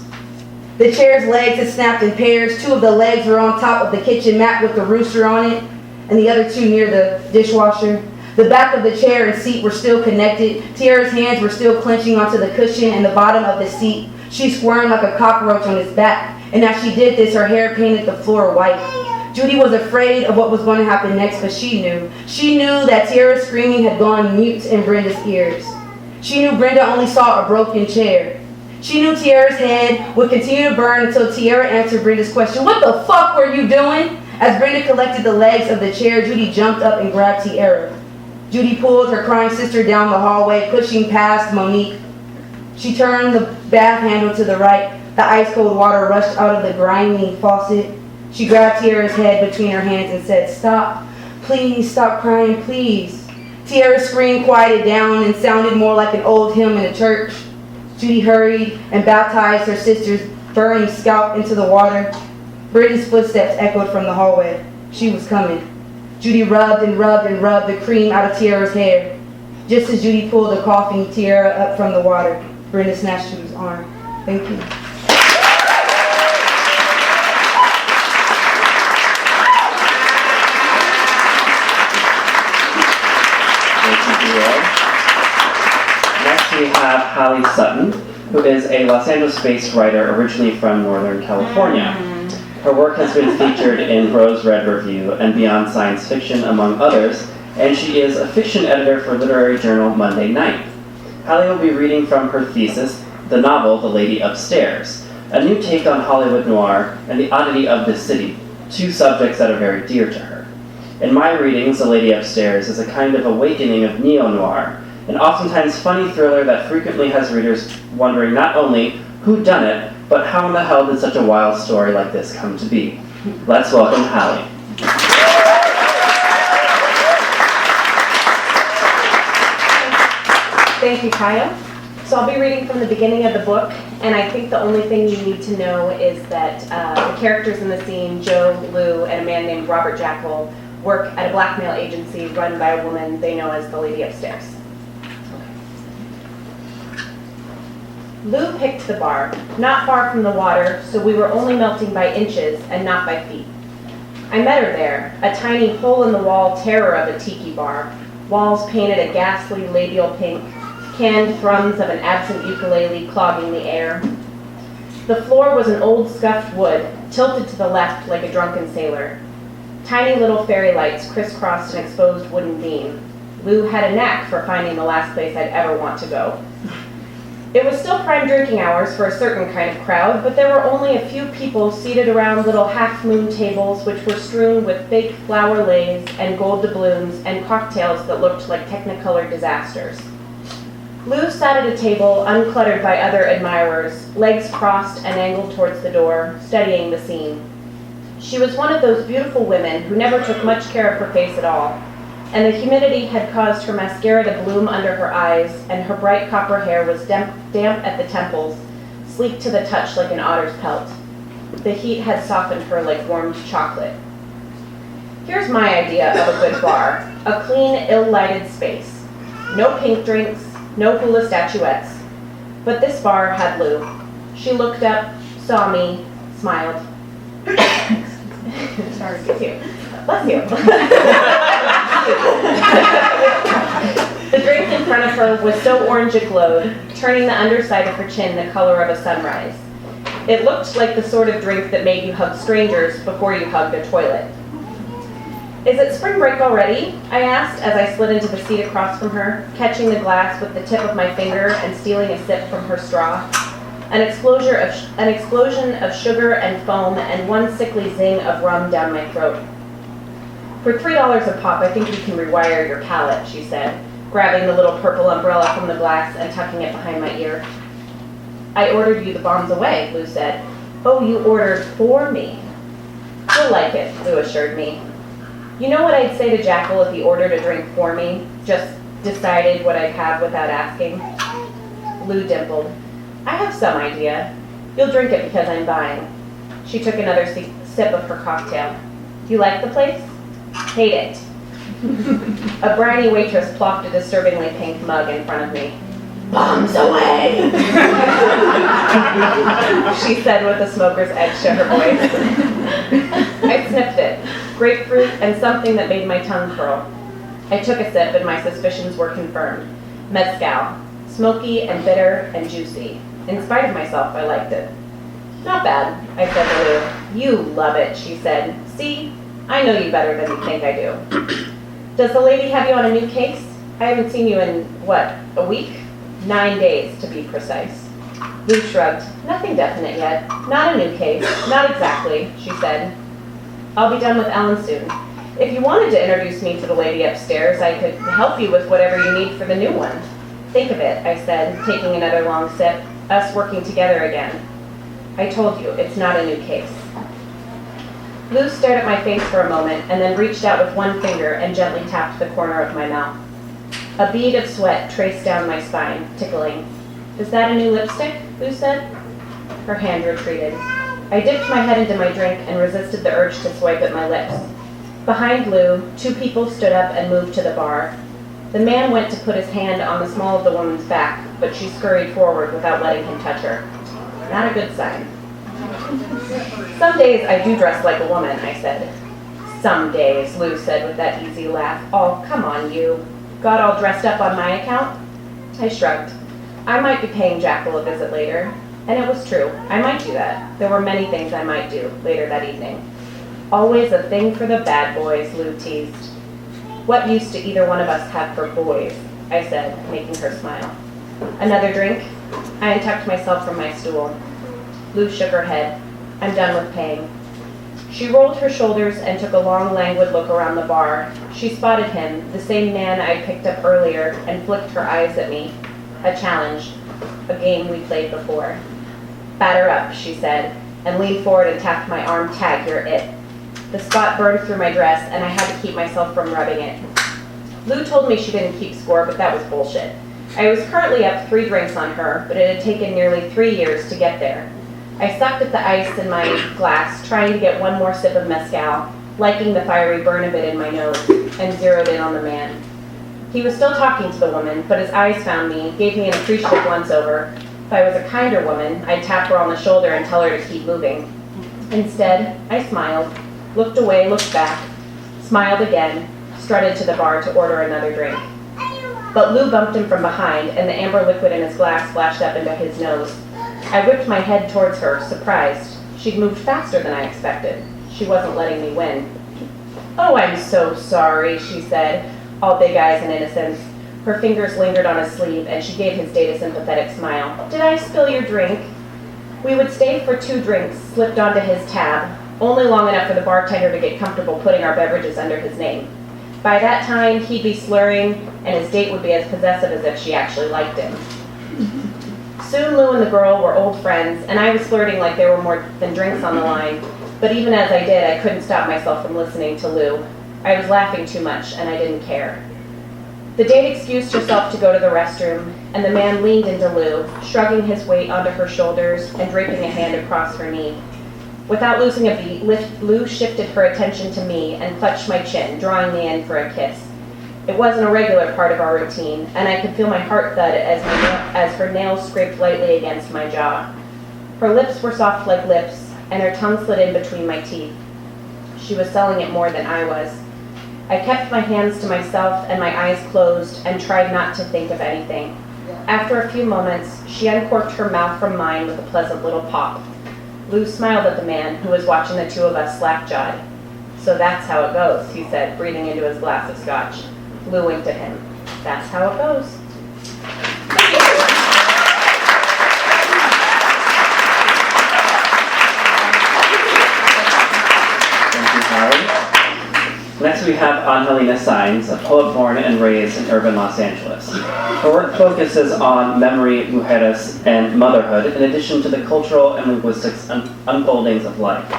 The chair's legs had snapped in pairs. 2 of the legs were on top of the kitchen mat with the rooster on it, and the other 2 near the dishwasher. The back of the chair and seat were still connected. Tiara's hands were still clenching onto the cushion and the bottom of the seat. She squirmed like a cockroach on his back, and as she did this, her hair painted the floor white. Judy was afraid of what was going to happen next, but she knew. She knew that Tiara's screaming had gone mute in Brenda's ears. She knew Brenda only saw a broken chair. She knew Tiara's head would continue to burn until Tiara answered Brenda's question, "What the fuck were you doing?" As Brenda collected the legs of the chair, Judy jumped up and grabbed Tiara. Judy pulled her crying sister down the hallway, pushing past Monique. She turned the bath handle to the right. The ice-cold water rushed out of the grimy faucet. She grabbed Tiara's head between her hands and said, "Stop. Please stop crying, please." Tiara's scream quieted down and sounded more like an old hymn in a church. Judy hurried and baptized her sister's burning scalp into the water. Brenda's footsteps echoed from the hallway. She was coming. Judy rubbed and rubbed and rubbed the cream out of Tiara's hair. Just as Judy pulled the coughing Tiara up from the water, Brenda snatched Judy's arm. Thank you. Next we have Hallie Sutton, who is a Los Angeles-based writer originally from Northern California. Her work has been featured in Prose Red Review and Beyond Science Fiction, among others, and she is a fiction editor for literary journal Monday Night. Hallie will be reading from her thesis, the novel The Lady Upstairs, a new take on Hollywood noir and the oddity of this city, two subjects that are very dear to her. In my readings, The Lady Upstairs is a kind of awakening of neo-noir, an oftentimes funny thriller that frequently has readers wondering not only who done it, but how in the hell did such a wild story like this come to be. Let's welcome Hallie. Thank you, Kaya. So I'll be reading from the beginning of the book, and I think the only thing you need to know is that the characters in the scene, Joe, Lou, and a man named Robert Jackal, work at a blackmail agency run by a woman they know as the Lady Upstairs. Lou picked the bar, not far from the water, so we were only melting by inches and not by feet. I met her there, a tiny hole-in-the-wall terror of a tiki bar, walls painted a ghastly labial pink, canned thrums of an absent ukulele clogging the air. The floor was an old scuffed wood, tilted to the left like a drunken sailor. Tiny little fairy lights crisscrossed an exposed wooden beam. Lou had a knack for finding the last place I'd ever want to go. It was still prime drinking hours for a certain kind of crowd, but there were only a few people seated around little half-moon tables which were strewn with fake flower leis and gold doubloons and cocktails that looked like Technicolor disasters. Lou sat at a table uncluttered by other admirers, legs crossed and angled towards the door, studying the scene. She was one of those beautiful women who never took much care of her face at all, and the humidity had caused her mascara to bloom under her eyes, and her bright copper hair was damp at the temples, sleek to the touch like an otter's pelt. The heat had softened her like warmed chocolate. Here's my idea of a good bar, a clean, ill-lighted space. No pink drinks, no hula statuettes. But this bar had Lou. She looked up, saw me, smiled. Sorry, excuse you. Bless you. The drink in front of her was so orange it glowed, turning the underside of her chin the color of a sunrise. It looked like the sort of drink that made you hug strangers before you hugged a toilet. Is it spring break already? I asked as I slid into the seat across from her, catching the glass with the tip of my finger and stealing a sip from her straw. An explosion of sugar and foam and one sickly zing of rum down my throat. For $3 a pop, I think you can rewire your palate, she said, grabbing the little purple umbrella from the glass and tucking it behind my ear. I ordered you the bombs away, Lou said. Oh, you ordered for me. You'll like it, Lou assured me. You know what I'd say to Jackal if he ordered a drink for me? Just decided what I'd have without asking? Lou dimpled. I have some idea. You'll drink it because I'm buying. She took another sip of her cocktail. You like the place? Hate it. A briny waitress plopped a disturbingly pink mug in front of me. Bombs away! She said with a smoker's edge to her voice. I sniffed it. Grapefruit and something that made my tongue curl. I took a sip and my suspicions were confirmed. Mezcal. Smoky and bitter and juicy. In spite of myself, I liked it. Not bad, I said to Lou. You love it, she said. See? I know you better than you think I do. Does the lady have you on a new case? I haven't seen you in, what, a week? 9 days, to be precise. Lou shrugged. Nothing definite yet. Not a new case. Not exactly, she said. I'll be done with Ellen soon. If you wanted to introduce me to the lady upstairs, I could help you with whatever you need for the new one. Think of it, I said, taking another long sip. Us working together again. I told you, it's not a new case. Lou stared at my face for a moment and then reached out with one finger and gently tapped the corner of my mouth. A bead of sweat traced down my spine, tickling. Is that a new lipstick? Lou said. Her hand retreated. I dipped my head into my drink and resisted the urge to swipe at my lips. Behind Lou, two people stood up and moved to the bar. The man went to put his hand on the small of the woman's back, but she scurried forward without letting him touch her. Not a good sign. Some days I do dress like a woman, I said. Some days, Lou said with that easy laugh. Oh, come on, you. Got all dressed up on my account? I shrugged. I might be paying Jackal a visit later. And it was true. I might do that. There were many things I might do later that evening. Always a thing for the bad boys, Lou teased. What use do either one of us have for boys? I said, making her smile. Another drink? I untucked myself from my stool. Lou shook her head. I'm done with paying. She rolled her shoulders and took a long, languid look around the bar. She spotted him, the same man I picked up earlier, and flicked her eyes at me. A challenge. A game we played before. Batter up, she said, and leaned forward and tapped my arm. Tag, you're it. The spot burned through my dress, and I had to keep myself from rubbing it. Lou told me she didn't keep score, but that was bullshit. I was currently up 3 drinks on her, but it had taken nearly 3 years to get there. I sucked at the ice in my glass, trying to get one more sip of mezcal, liking the fiery burn of it in my nose, and zeroed in on the man. He was still talking to the woman, but his eyes found me, gave me an appreciative once-over. If I was a kinder woman, I'd tap her on the shoulder and tell her to keep moving. Instead, I smiled, looked away, looked back, smiled again, strutted to the bar to order another drink. But Lou bumped him from behind, and the amber liquid in his glass splashed up into his nose. I whipped my head towards her, surprised. She'd moved faster than I expected. She wasn't letting me win. Oh, I'm so sorry, she said, all big eyes and innocence. Her fingers lingered on his sleeve, and she gave his date a sympathetic smile. Did I spill your drink? We would stay for 2 drinks, slipped onto his tab, only long enough for the bartender to get comfortable putting our beverages under his name. By that time, he'd be slurring, and his date would be as possessive as if she actually liked him. Soon Lou and the girl were old friends, and I was flirting like there were more than drinks on the line, but even as I did, I couldn't stop myself from listening to Lou. I was laughing too much, and I didn't care. The date excused herself to go to the restroom, and the man leaned into Lou, shrugging his weight onto her shoulders and draping a hand across her knee. Without losing a beat, Lou shifted her attention to me and clutched my chin, drawing me in for a kiss. It wasn't a regular part of our routine, and I could feel my heart thud as her nails scraped lightly against my jaw. Her lips were soft like lips, and her tongue slid in between my teeth. She was selling it more than I was. I kept my hands to myself and my eyes closed and tried not to think of anything. After a few moments, she uncorked her mouth from mine with a pleasant little pop. Lou smiled at the man, who was watching the two of us slack-jawed. So that's how it goes, he said, breathing into his glass of scotch. Lou winked at him. That's how it goes. Thank you, Holly. Next we have Angelina Saenz, a poet born and raised in urban Los Angeles. Her work focuses on memory, mujeres, and motherhood, in addition to the cultural and linguistic unfoldings of life.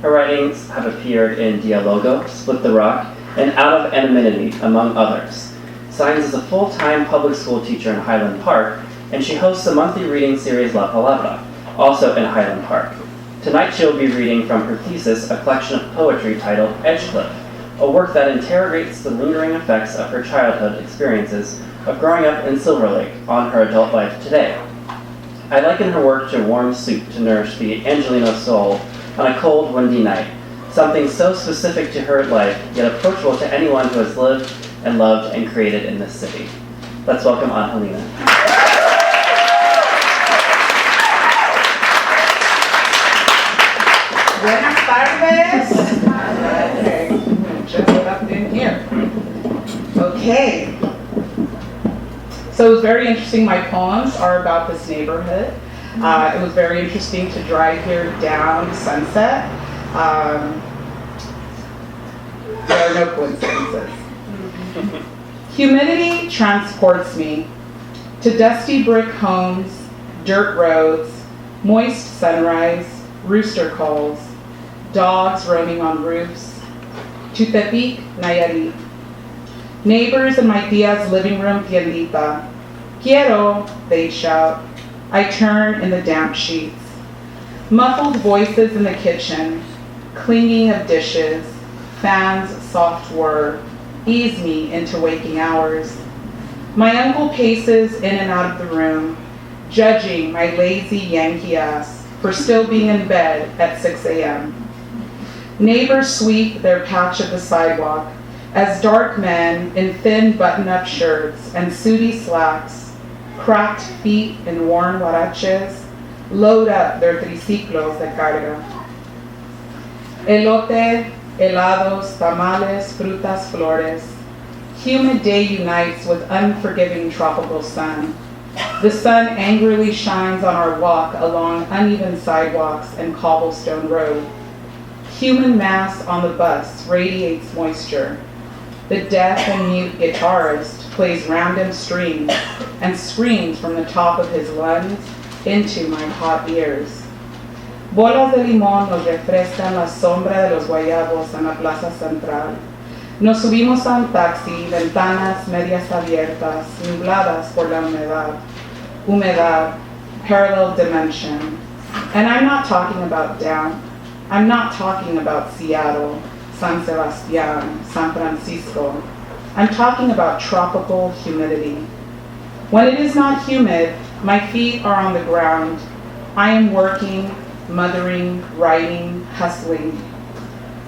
Her writings have appeared in Dialogo, Split the Rock, and Out of Anonymity, among others. Saenz is a full-time public school teacher in Highland Park, and she hosts the monthly reading series La Palabra, also in Highland Park. Tonight she'll be reading from her thesis, a collection of poetry titled Edgecliff, a work that interrogates the lingering effects of her childhood experiences of growing up in Silver Lake on her adult life today. I liken her work to warm soup to nourish the Angelino soul on a cold, windy night, something so specific to her life, yet approachable to anyone who has lived and loved and created in this city. Let's welcome Angelina. Buenas tardes. Okay, just up in here. Okay. So it was very interesting. My poems are about this neighborhood. It was very interesting to drive here down Sunset. There are no coincidences. Humidity transports me to dusty brick homes, dirt roads, moist sunrise, rooster calls, dogs roaming on roofs, to Tepic, Nayarit. Neighbors in my tia's living room, tiendita. Quiero, they shout. I turn in the damp sheets. Muffled voices in the kitchen, clinging of dishes, fans' soft whir, ease me into waking hours. My uncle paces in and out of the room, judging my lazy Yankee ass for still being in bed at 6 a.m. Neighbors sweep their patch of the sidewalk as dark men in thin button-up shirts and sooty slacks, cracked feet in worn huaraches, load up their triciclos de carga. Elote, helados, tamales, frutas, flores. Humid day unites with unforgiving tropical sun. The sun angrily shines on our walk along uneven sidewalks and cobblestone road. Human mass on the bus radiates moisture. The deaf and mute guitarist plays random strings and screams from the top of his lungs into my hot ears. Bolas de limón nos refrescan la sombra de los guayabos en la plaza central. Nos subimos a un taxi, ventanas medias abiertas, nubladas por la humedad. Humedad, parallel dimension. And I'm not talking about damp. I'm not talking about Seattle, San Sebastian, San Francisco. I'm talking about tropical humidity. When it is not humid, my feet are on the ground. I am working, mothering, writing, hustling.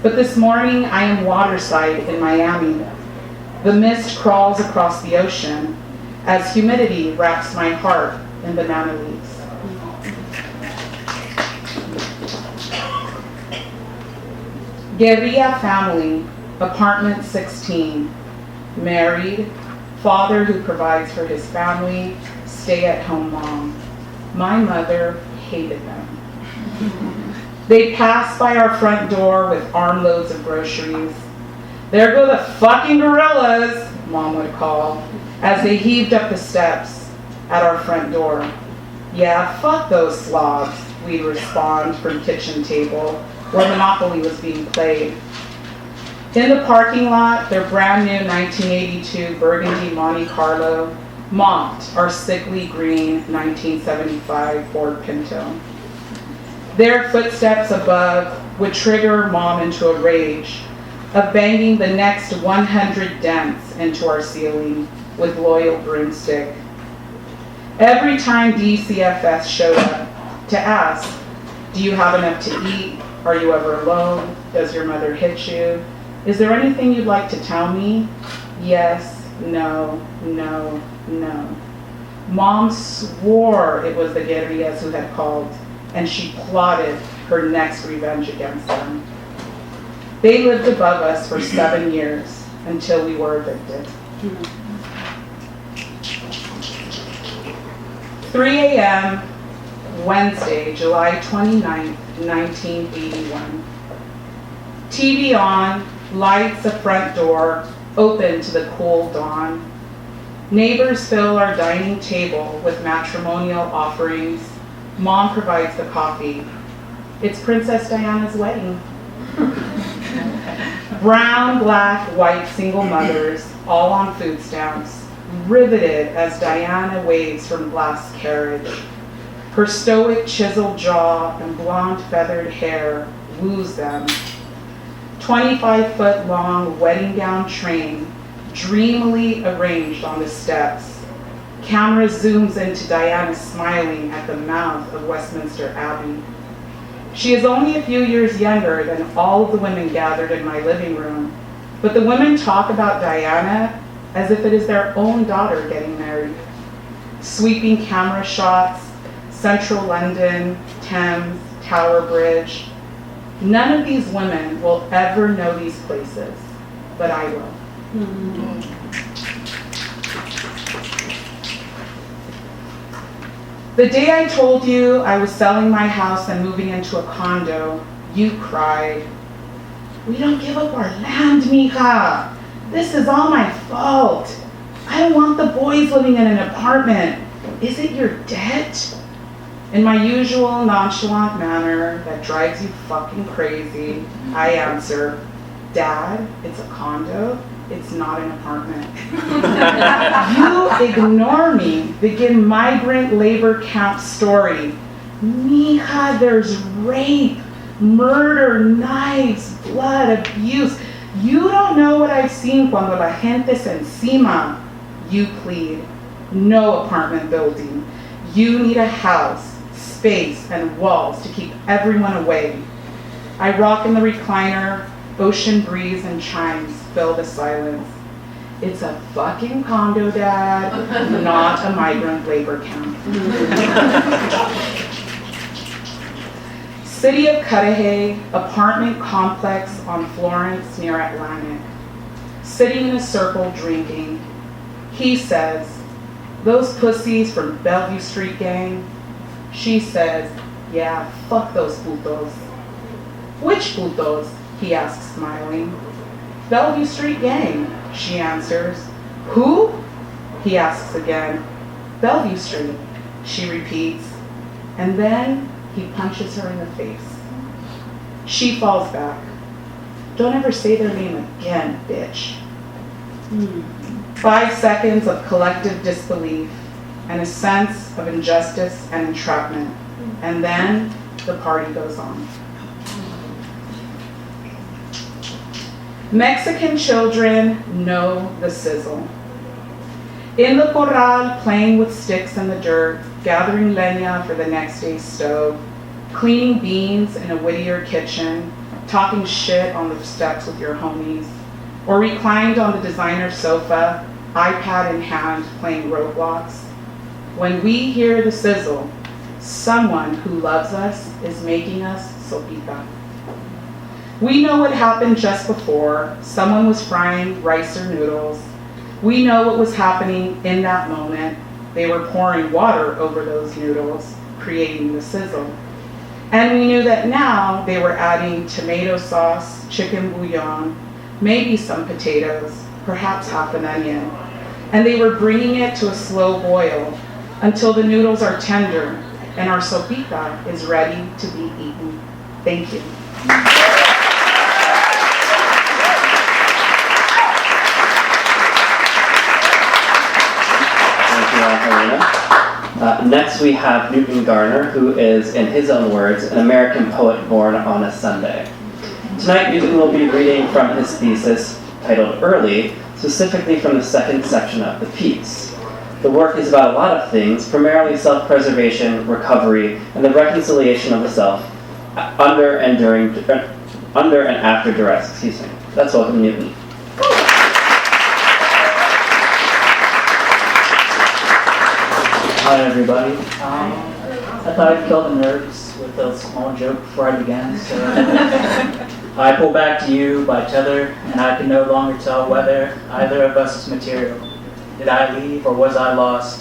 But this morning I am waterside in Miami. The mist crawls across the ocean as humidity wraps my heart in banana leaves. Guerrilla family, apartment 16. Married, father who provides for his family, stay-at-home mom. My mother hated them. They'd pass by our front door with armloads of groceries. There go the fucking gorillas, Mom would call, as they heaved up the steps at our front door. Yeah, fuck those slobs, we'd respond from kitchen table, where Monopoly was being played. In the parking lot, their brand new 1982 Burgundy Monte Carlo mocked our sickly green 1975 Ford Pinto. Their footsteps above would trigger Mom into a rage of banging the next 100 dents into our ceiling with loyal broomstick. Every time DCFS showed up to ask, do you have enough to eat? Are you ever alone? Does your mother hit you? Is there anything you'd like to tell me? Yes, no, no, no. Mom swore it was the guerrillas who had called, and she plotted her next revenge against them. They lived above us for 7 years until we were evicted. 3 a.m., Wednesday, July 29th, 1981. TV on, lights a front door, open to the cool dawn. Neighbors fill our dining table with matrimonial offerings. Mom provides the coffee. It's Princess Diana's wedding. Brown, black, white single mothers, all on food stamps, riveted as Diana waves from glass carriage. Her stoic chiseled jaw and blonde feathered hair woos them. 25-foot-long wedding gown train dreamily arranged on the steps. Camera zooms into Diana smiling at the mouth of Westminster Abbey. She is only a few years younger than all of the women gathered in my living room, but the women talk about Diana as if it is their own daughter getting married. Sweeping camera shots, Central London, Thames, Tower Bridge. None of these women will ever know these places, but I will. The day I told you I was selling my house and moving into a condo, you cried. We don't give up our land, mija. This is all my fault. I don't want the boys living in an apartment. Is it your debt? In my usual nonchalant manner that drives you fucking crazy, I answer, Dad, it's a condo, it's not an apartment. You ignore me, begin migrant labor camp story. Mija, there's rape, murder, knives, blood, abuse. You don't know what I've seen cuando la gente se encima. You plead, no apartment building. You need a house, space, and walls to keep everyone away. I rock in the recliner, ocean breeze and chimes fill the silence. It's a fucking condo, Dad, not a migrant labor camp. City of Cudahy, apartment complex on Florence near Atlantic. Sitting in a circle drinking. He says, "Those pussies from Bellevue Street gang?" She says, "Yeah, fuck those putos." "Which putos?" he asks, smiling. "Bellevue Street gang," she answers. "Who?" he asks again. "Bellevue Street," she repeats. And then he punches her in the face. She falls back. "Don't ever say their name again, bitch." 5 seconds of collective disbelief and a sense of injustice and entrapment. And then the party goes on. Mexican children know the sizzle. In the corral, playing with sticks in the dirt, gathering leña for the next day's stove, cleaning beans in a Whittier kitchen, talking shit on the steps with your homies, or reclined on the designer sofa, iPad in hand, playing Roblox. When we hear the sizzle, someone who loves us is making us sopita. We know what happened just before. Someone was frying rice or noodles. We know what was happening in that moment. They were pouring water over those noodles, creating the sizzle. And we knew that now they were adding tomato sauce, chicken bouillon, maybe some potatoes, perhaps half an onion. And they were bringing it to a slow boil until the noodles are tender and our sopita is ready to be eaten. Thank you. Next we have Newton Garner, who is, in his own words, an American poet born on a Sunday. Tonight Newton will be reading from his thesis titled Early, specifically from the second section of the piece. The work is about a lot of things, primarily self-preservation, recovery, and the reconciliation of the self under and after duress. Let's welcome Newton. Hi everybody. I thought I'd kill the nerves with a small joke before I began, so I pull back to you by tether, and I can no longer tell whether either of us is material. Did I leave or was I lost?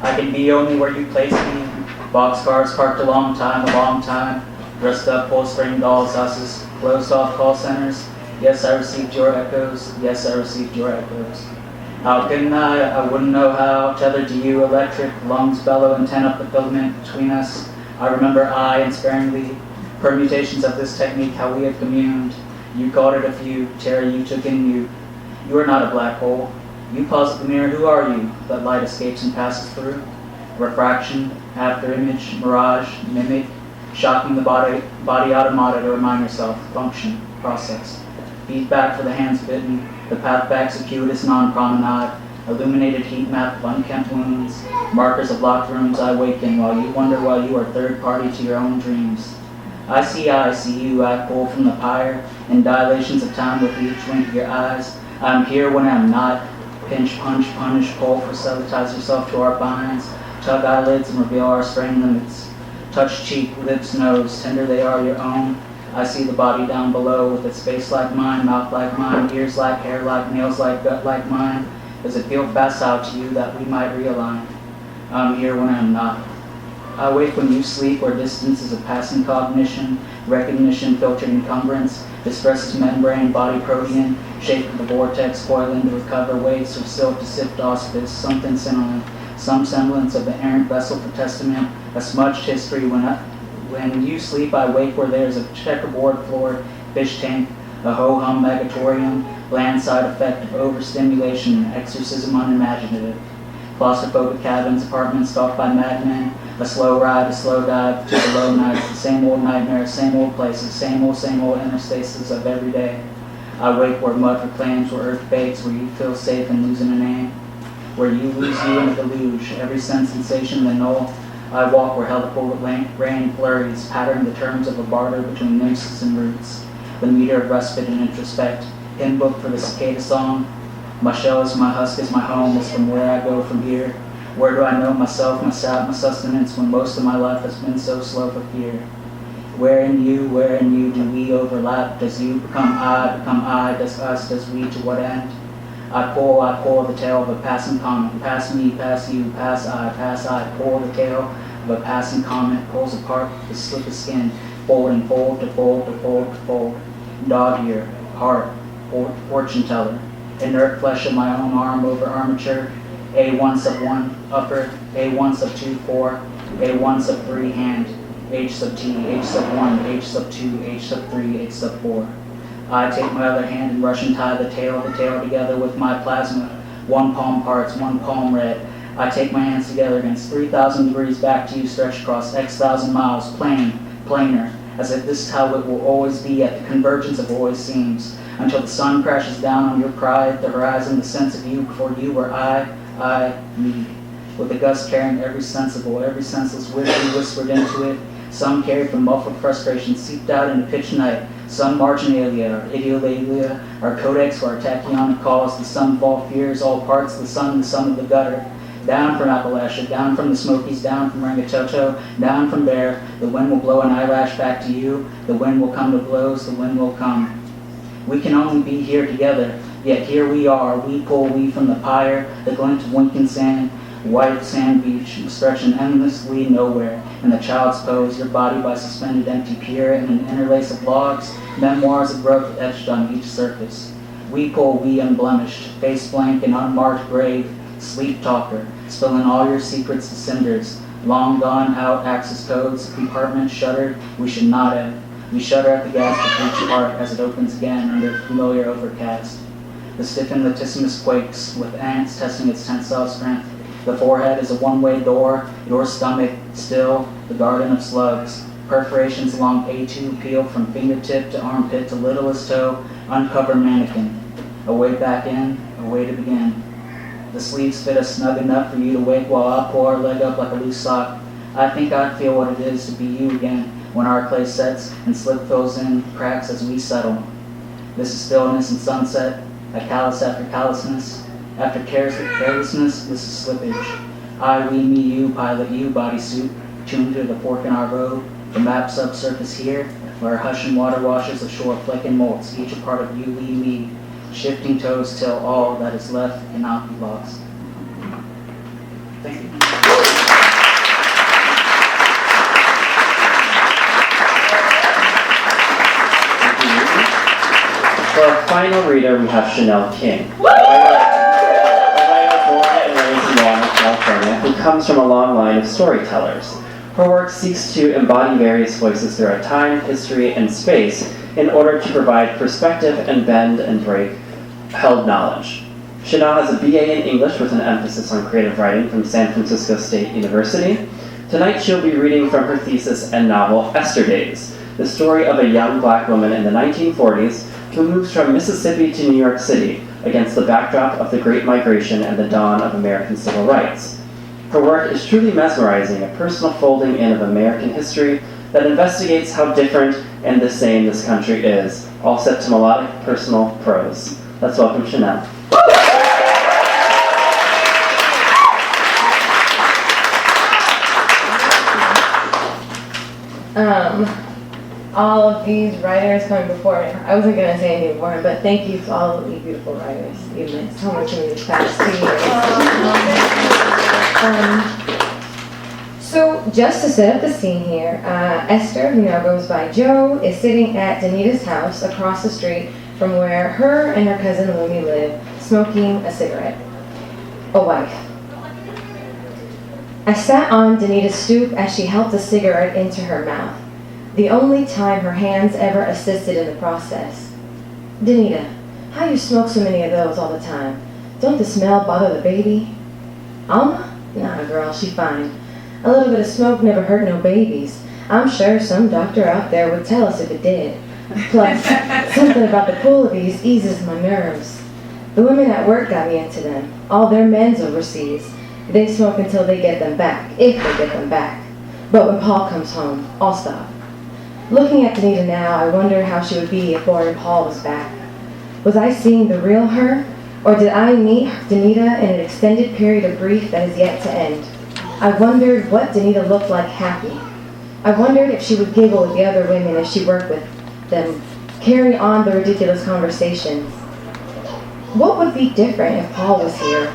I can be only where you placed me. Boxcars parked a long time, dressed up full-string dolls' houses, closed off call centers. Yes, I received your echoes. Yes, I received your echoes. How couldn't I wouldn't know how. Tethered to you, electric, lungs bellow and ten up the filament between us. I remember and sparingly permutations of this technique, how we had communed. You called it a few, Terry, you took in you. You are not a black hole. You pause at the mirror, who are you? That light escapes and passes through. Refraction, after image, mirage, mimic, shocking the body automata to remind yourself, function, process. Feedback for the hands bitten, the path back circuitous non-promenade, illuminated heat map of unkempt wounds, markers of locked rooms I waken while you wonder while you are third party to your own dreams. I see you, I pull from the pyre, in dilations of time with each wink of your eyes. I am here when I am not. Pinch, punch, punish, pull, proselytize yourself to our binds, tug eyelids and reveal our strain limits. Touch cheek, lips, nose, tender they are your own. I see the body down below with its face like mine, mouth like mine, ears like, hair like, nails like, gut like mine. Does it feel facile to you that we might realign? I'm here when I'm not. I wake when you sleep, where distance is a passing cognition, recognition, filtered encumbrance, distresses membrane, body protein, shape of the vortex, coiling to recover weights or silk to sift auspice, something similar, some semblance of the errant vessel for testament, a smudged history. When you sleep, I wake where there's a checkerboard floor, fish tank, a ho-hum megatorium, bland side effect of overstimulation, exorcism unimaginative. Claustrophobic cabins, apartments stalked by madmen, a slow ride, a slow dive to the low nights, the same old nightmares, same old places, same old interstaces of every day. I wake where mud reclaims, where earth bakes, where you feel safe in losing a name, where you lose you in the deluge, every sense sensation the null. I walk where helical rain flurries, pattern the terms of a barter between nymphs and roots, the meter of respite and introspect, hymn book for the cicada song. My shell is my husk is my home, is from where I go from here. Where do I know myself, my sap, my sustenance, when most of my life has been so slow for fear? Where in you do we overlap? Does you become I, does us, does we, to what end? I pull the tail of a passing comment. Pass me, pass you, pass I, pull the tail of a passing comment, pulls apart the slip of skin, fold and fold to fold to fold to fold. Dog ear, heart, fortune teller, inert flesh of my own arm over armature, A1 sub 1 upper, A1 sub 2 4, A1 sub 3 hand, H sub T, H sub 1, H sub 2, H sub 3, H sub 4. I take my other hand and rush and tie the tail together with my plasma. One palm parts, one palm red. I take my hands together against 3,000 degrees back to you, stretched across X thousand miles, planar, as if this is how it will always be at the convergence of always seems, until the sun crashes down on your pride, the horizon, the sense of you before you were I, me. With the gust carrying every sensible, every senseless wisdom whispered into it, some carried from muffled frustration seeped out into pitch night, some marginalia, or ideolalia, our codex for our tachyonic calls, the sum of all fears, all parts, the sum of the gutter. Down from Appalachia, down from the Smokies, down from Rangitoto, down from there, the wind will blow an eyelash back to you, the wind will come to blows, the wind will come. We can only be here together, yet here we are, we pull we from the pyre, the glint of winking sand, white sand beach, stretching endlessly nowhere, and the child's pose, your body by suspended empty pier, and an interlace of logs, memoirs of growth etched on each surface. We pull we unblemished, face blank and unmarked grave, sleep talker, spilling all your secrets to cinders, long gone out access codes, compartment shuttered, we should not have. We shudder at the gas of each heart as it opens again under familiar overcast. The stiffened latissimus quakes, with ants testing its tensile strength. The forehead is a one-way door, your stomach, still, the garden of slugs. Perforations along A2 peel from fingertip to armpit to littlest toe, uncover mannequin. A way back in, a way to begin. The sleeves fit us snug enough for you to wake while I pull our leg up like a loose sock. I think I'd feel what it is to be you again when our clay sets and slip fills in cracks as we settle. This is stillness and sunset, a callous after callousness. After carelessness, this is slippage. I, we, me, you, pilot you, bodysuit, tuned to the fork in our road, the map subsurface here, where hush and water washes ashore fleck and molts, each a part of you, we, me, shifting toes till all that is left cannot be lost. Thank you. For our final reader, we have Chanel King. California, who comes from a long line of storytellers. Her work seeks to embody various voices throughout time, history, and space in order to provide perspective and bend and break held knowledge. Chanel has a BA in English with an emphasis on creative writing from San Francisco State University. Tonight she'll be reading from her thesis and novel, Esther Days, the story of a young black woman in the 1940s who moves from Mississippi to New York City against the backdrop of the Great Migration and the dawn of American civil rights. Her work is truly mesmerizing, a personal folding in of American history that investigates how different and the same this country is, all set to melodic, personal prose. Let's welcome Chanel. All of these writers coming before me, I wasn't going to say anything more, but thank you to all of you beautiful writers. You've meant so much to me these past 2 years. So just to set up the scene here, Esther, who now goes by Jo, is sitting at Danita's house across the street from where her and her cousin Lumi live, smoking a cigarette. A wife. I sat on Danita's stoop as she helped a cigarette into her mouth. The only time her hands ever assisted in the process. Danita, how you smoke so many of those all the time? Don't the smell bother the baby? Nah, girl, she fine. A little bit of smoke never hurt no babies. I'm sure some doctor out there would tell us if it did. Plus, something about the pool of these eases my nerves. The women at work got me into them. All their men's overseas. They smoke until they get them back, if they get them back. But when Paul comes home, I'll stop. Looking at Danita now, I wonder how she would be if boring Paul was back. Was I seeing the real her? Or did I meet Danita in an extended period of grief that is yet to end? I wondered what Danita looked like happy. I wondered if she would giggle at the other women as she worked with them, carry on the ridiculous conversations. What would be different if Paul was here?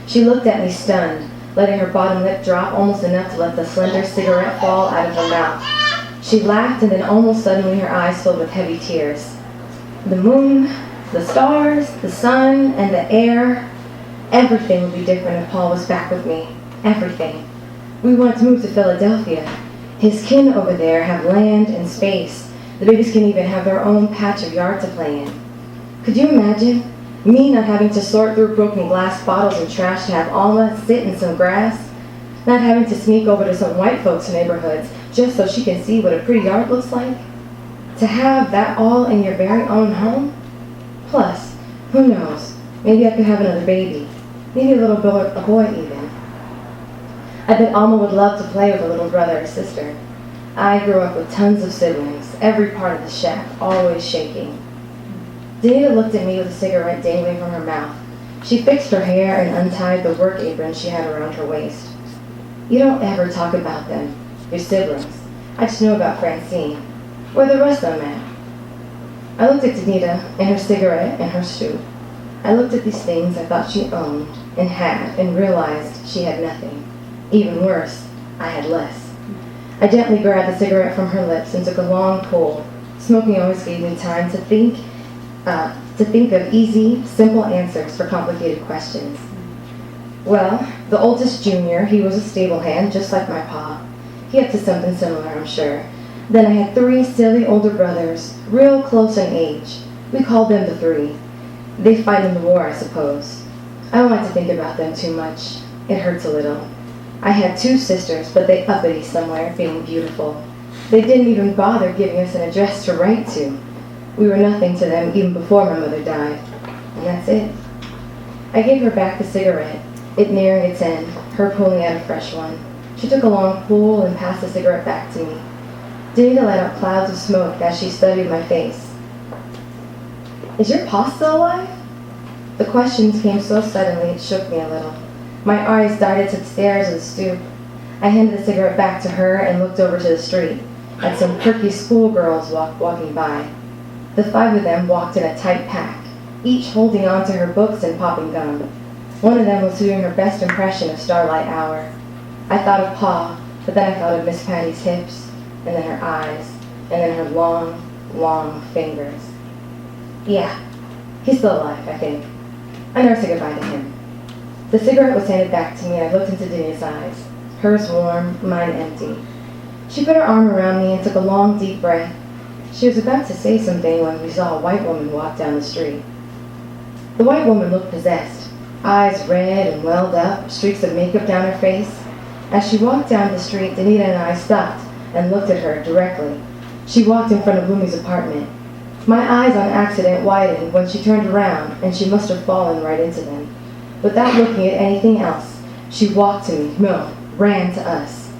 She looked at me stunned, letting her bottom lip drop almost enough to let the slender cigarette fall out of her mouth. She laughed, and then almost suddenly her eyes filled with heavy tears. The moon, the stars, the sun, and the air, everything would be different if Paul was back with me. Everything. We wanted to move to Philadelphia. His kin over there have land and space. The babies can even have their own patch of yard to play in. Could you imagine? Me not having to sort through broken glass bottles and trash to have Alma sit in some grass? Not having to sneak over to some white folks' neighborhoods just so she can see what a pretty yard looks like? To have that all in your very own home? Plus, who knows, maybe I could have another baby. Maybe a boy even. I bet Alma would love to play with a little brother or sister. I grew up with tons of siblings, every part of the shack, always shaking. Danita looked at me with a cigarette dangling from her mouth. She fixed her hair and untied the work apron she had around her waist. You don't ever talk about them, your siblings. I just know about Francine. Where the rest of them at? I looked at Danita and her cigarette and her shoe. I looked at these things I thought she owned and had and realized she had nothing. Even worse, I had less. I gently grabbed the cigarette from her lips and took a long pull. Smoking always gave me time to think of easy, simple answers for complicated questions. Well, the oldest junior, he was a stable hand, just like my pa. He up to something similar, I'm sure. Then I had 3 silly older brothers, real close in age. We called them the 3. They fight in the war, I suppose. I don't like to think about them too much. It hurts a little. I had 2 sisters, but they uppity somewhere, being beautiful. They didn't even bother giving us an address to write to. We were nothing to them even before my mother died. And that's it. I gave her back the cigarette, it nearing its end, her pulling out a fresh one. She took a long pull and passed the cigarette back to me. Danita let out clouds of smoke as she studied my face. Is your pa still alive? The questions came so suddenly it shook me a little. My eyes darted to the stairs of the stoop. I handed the cigarette back to her and looked over to the street at some perky schoolgirls walking by. The 5 of them walked in a tight pack, each holding on to her books and popping gum. One of them was doing her best impression of Starlight Hour. I thought of Pa, but then I thought of Miss Patty's hips, and then her eyes, and then her long, long fingers. Yeah, he's still alive, I think. I never said goodbye to him. The cigarette was handed back to me, and I looked into Danita's eyes. Hers warm, mine empty. She put her arm around me and took a long, deep breath. She was about to say something when we saw a white woman walk down the street. The white woman looked possessed, eyes red and welled up, streaks of makeup down her face. As she walked down the street, Danita and I stopped and looked at her directly. She walked in front of Lumi's apartment. My eyes on accident widened when she turned around, and she must have fallen right into them. Without looking at anything else, she walked to me, no, ran to us.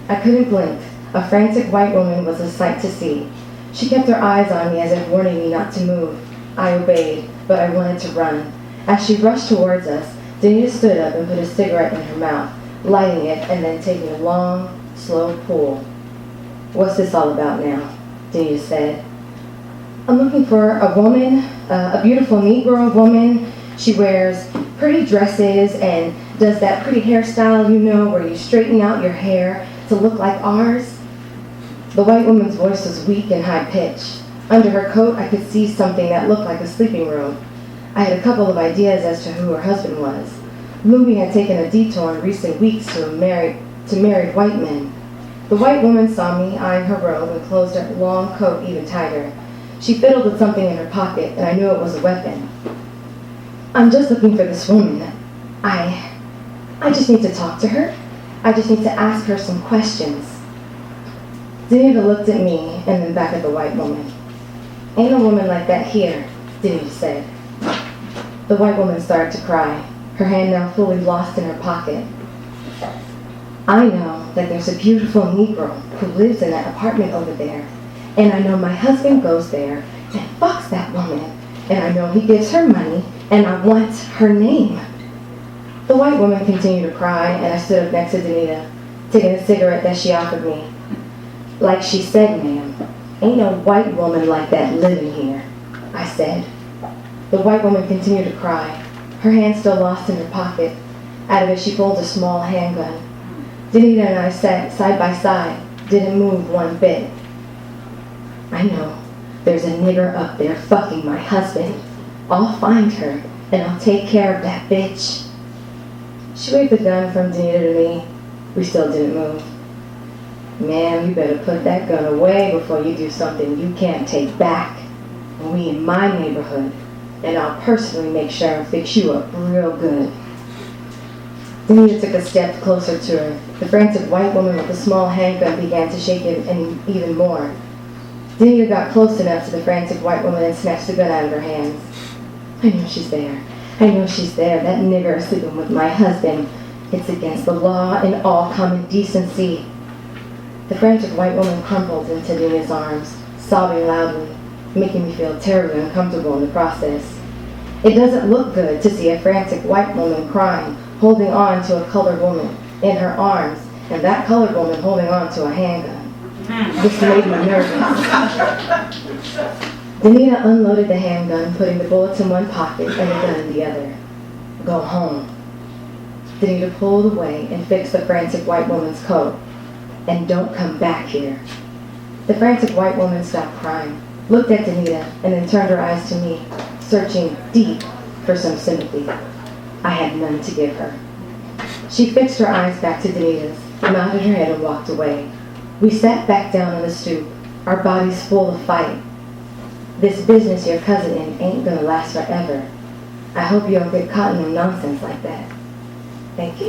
I couldn't blink. A frantic white woman was a sight to see. She kept her eyes on me as if warning me not to move. I obeyed, but I wanted to run. As she rushed towards us, Danita stood up and put a cigarette in her mouth, lighting it and then taking a long, slow pull. What's this all about now? Danita said. I'm looking for a woman, a beautiful Negro woman. She wears pretty dresses and does that pretty hairstyle, you know, where you straighten out your hair to look like ours. The white woman's voice was weak and high-pitched. Under her coat, I could see something that looked like a sleeping robe. I had a couple of ideas as to who her husband was. Lumi had taken a detour in recent weeks to married white men. The white woman saw me eyeing her robe and closed her long coat even tighter. She fiddled with something in her pocket, and I knew it was a weapon. I'm just looking for this woman. I just need to talk to her. I just need to ask her some questions. Danita looked at me and then back at the white woman. Ain't a woman like that here, Danita said. The white woman started to cry, her hand now fully lost in her pocket. I know that there's a beautiful Negro who lives in that apartment over there, and I know my husband goes there and fucks that woman, and I know he gives her money, and I want her name. The white woman continued to cry, and I stood up next to Danita, taking a cigarette that she offered me. Like she said, ma'am, ain't no white woman like that living here, I said. The white woman continued to cry, her hand still lost in her pocket. Out of it she pulled a small handgun. Danita and I sat side by side, didn't move one bit. I know, there's a nigger up there fucking my husband. I'll find her, and I'll take care of that bitch. She waved the gun from Danita to me. We still didn't move. Ma'am, you better put that gun away before you do something you can't take back. We in my neighborhood, and I'll personally make sure and fix you up real good. Danita took a step closer to her. The frantic white woman with the small handgun began to shake it even more. Danita got close enough to the frantic white woman and snatched the gun out of her hands. I know she's there. I know she's there. That nigger is sleeping with my husband. It's against the law and all common decency. The frantic white woman crumpled into Danita's arms, sobbing loudly, making me feel terribly uncomfortable in the process. It doesn't look good to see a frantic white woman crying, holding on to a colored woman in her arms, and that colored woman holding on to a handgun. This made me nervous. Danita unloaded the handgun, putting the bullets in one pocket and the gun in the other. Go home. Danita pulled away and fixed the frantic white woman's coat. And don't come back here. The frantic white woman stopped crying, looked at Danita, and then turned her eyes to me, searching deep for some sympathy. I had none to give her. She fixed her eyes back to Danita's, nodded her head and walked away. We sat back down on the stoop, our bodies full of fight. This business your cousin in ain't gonna last forever. I hope you don't get caught in no nonsense like that. Thank you.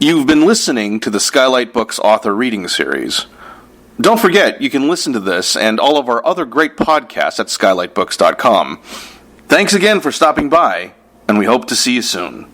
You've been listening to the Skylight Books author reading series. Don't forget, you can listen to this and all of our other great podcasts at skylightbooks.com. Thanks again for stopping by, and we hope to see you soon.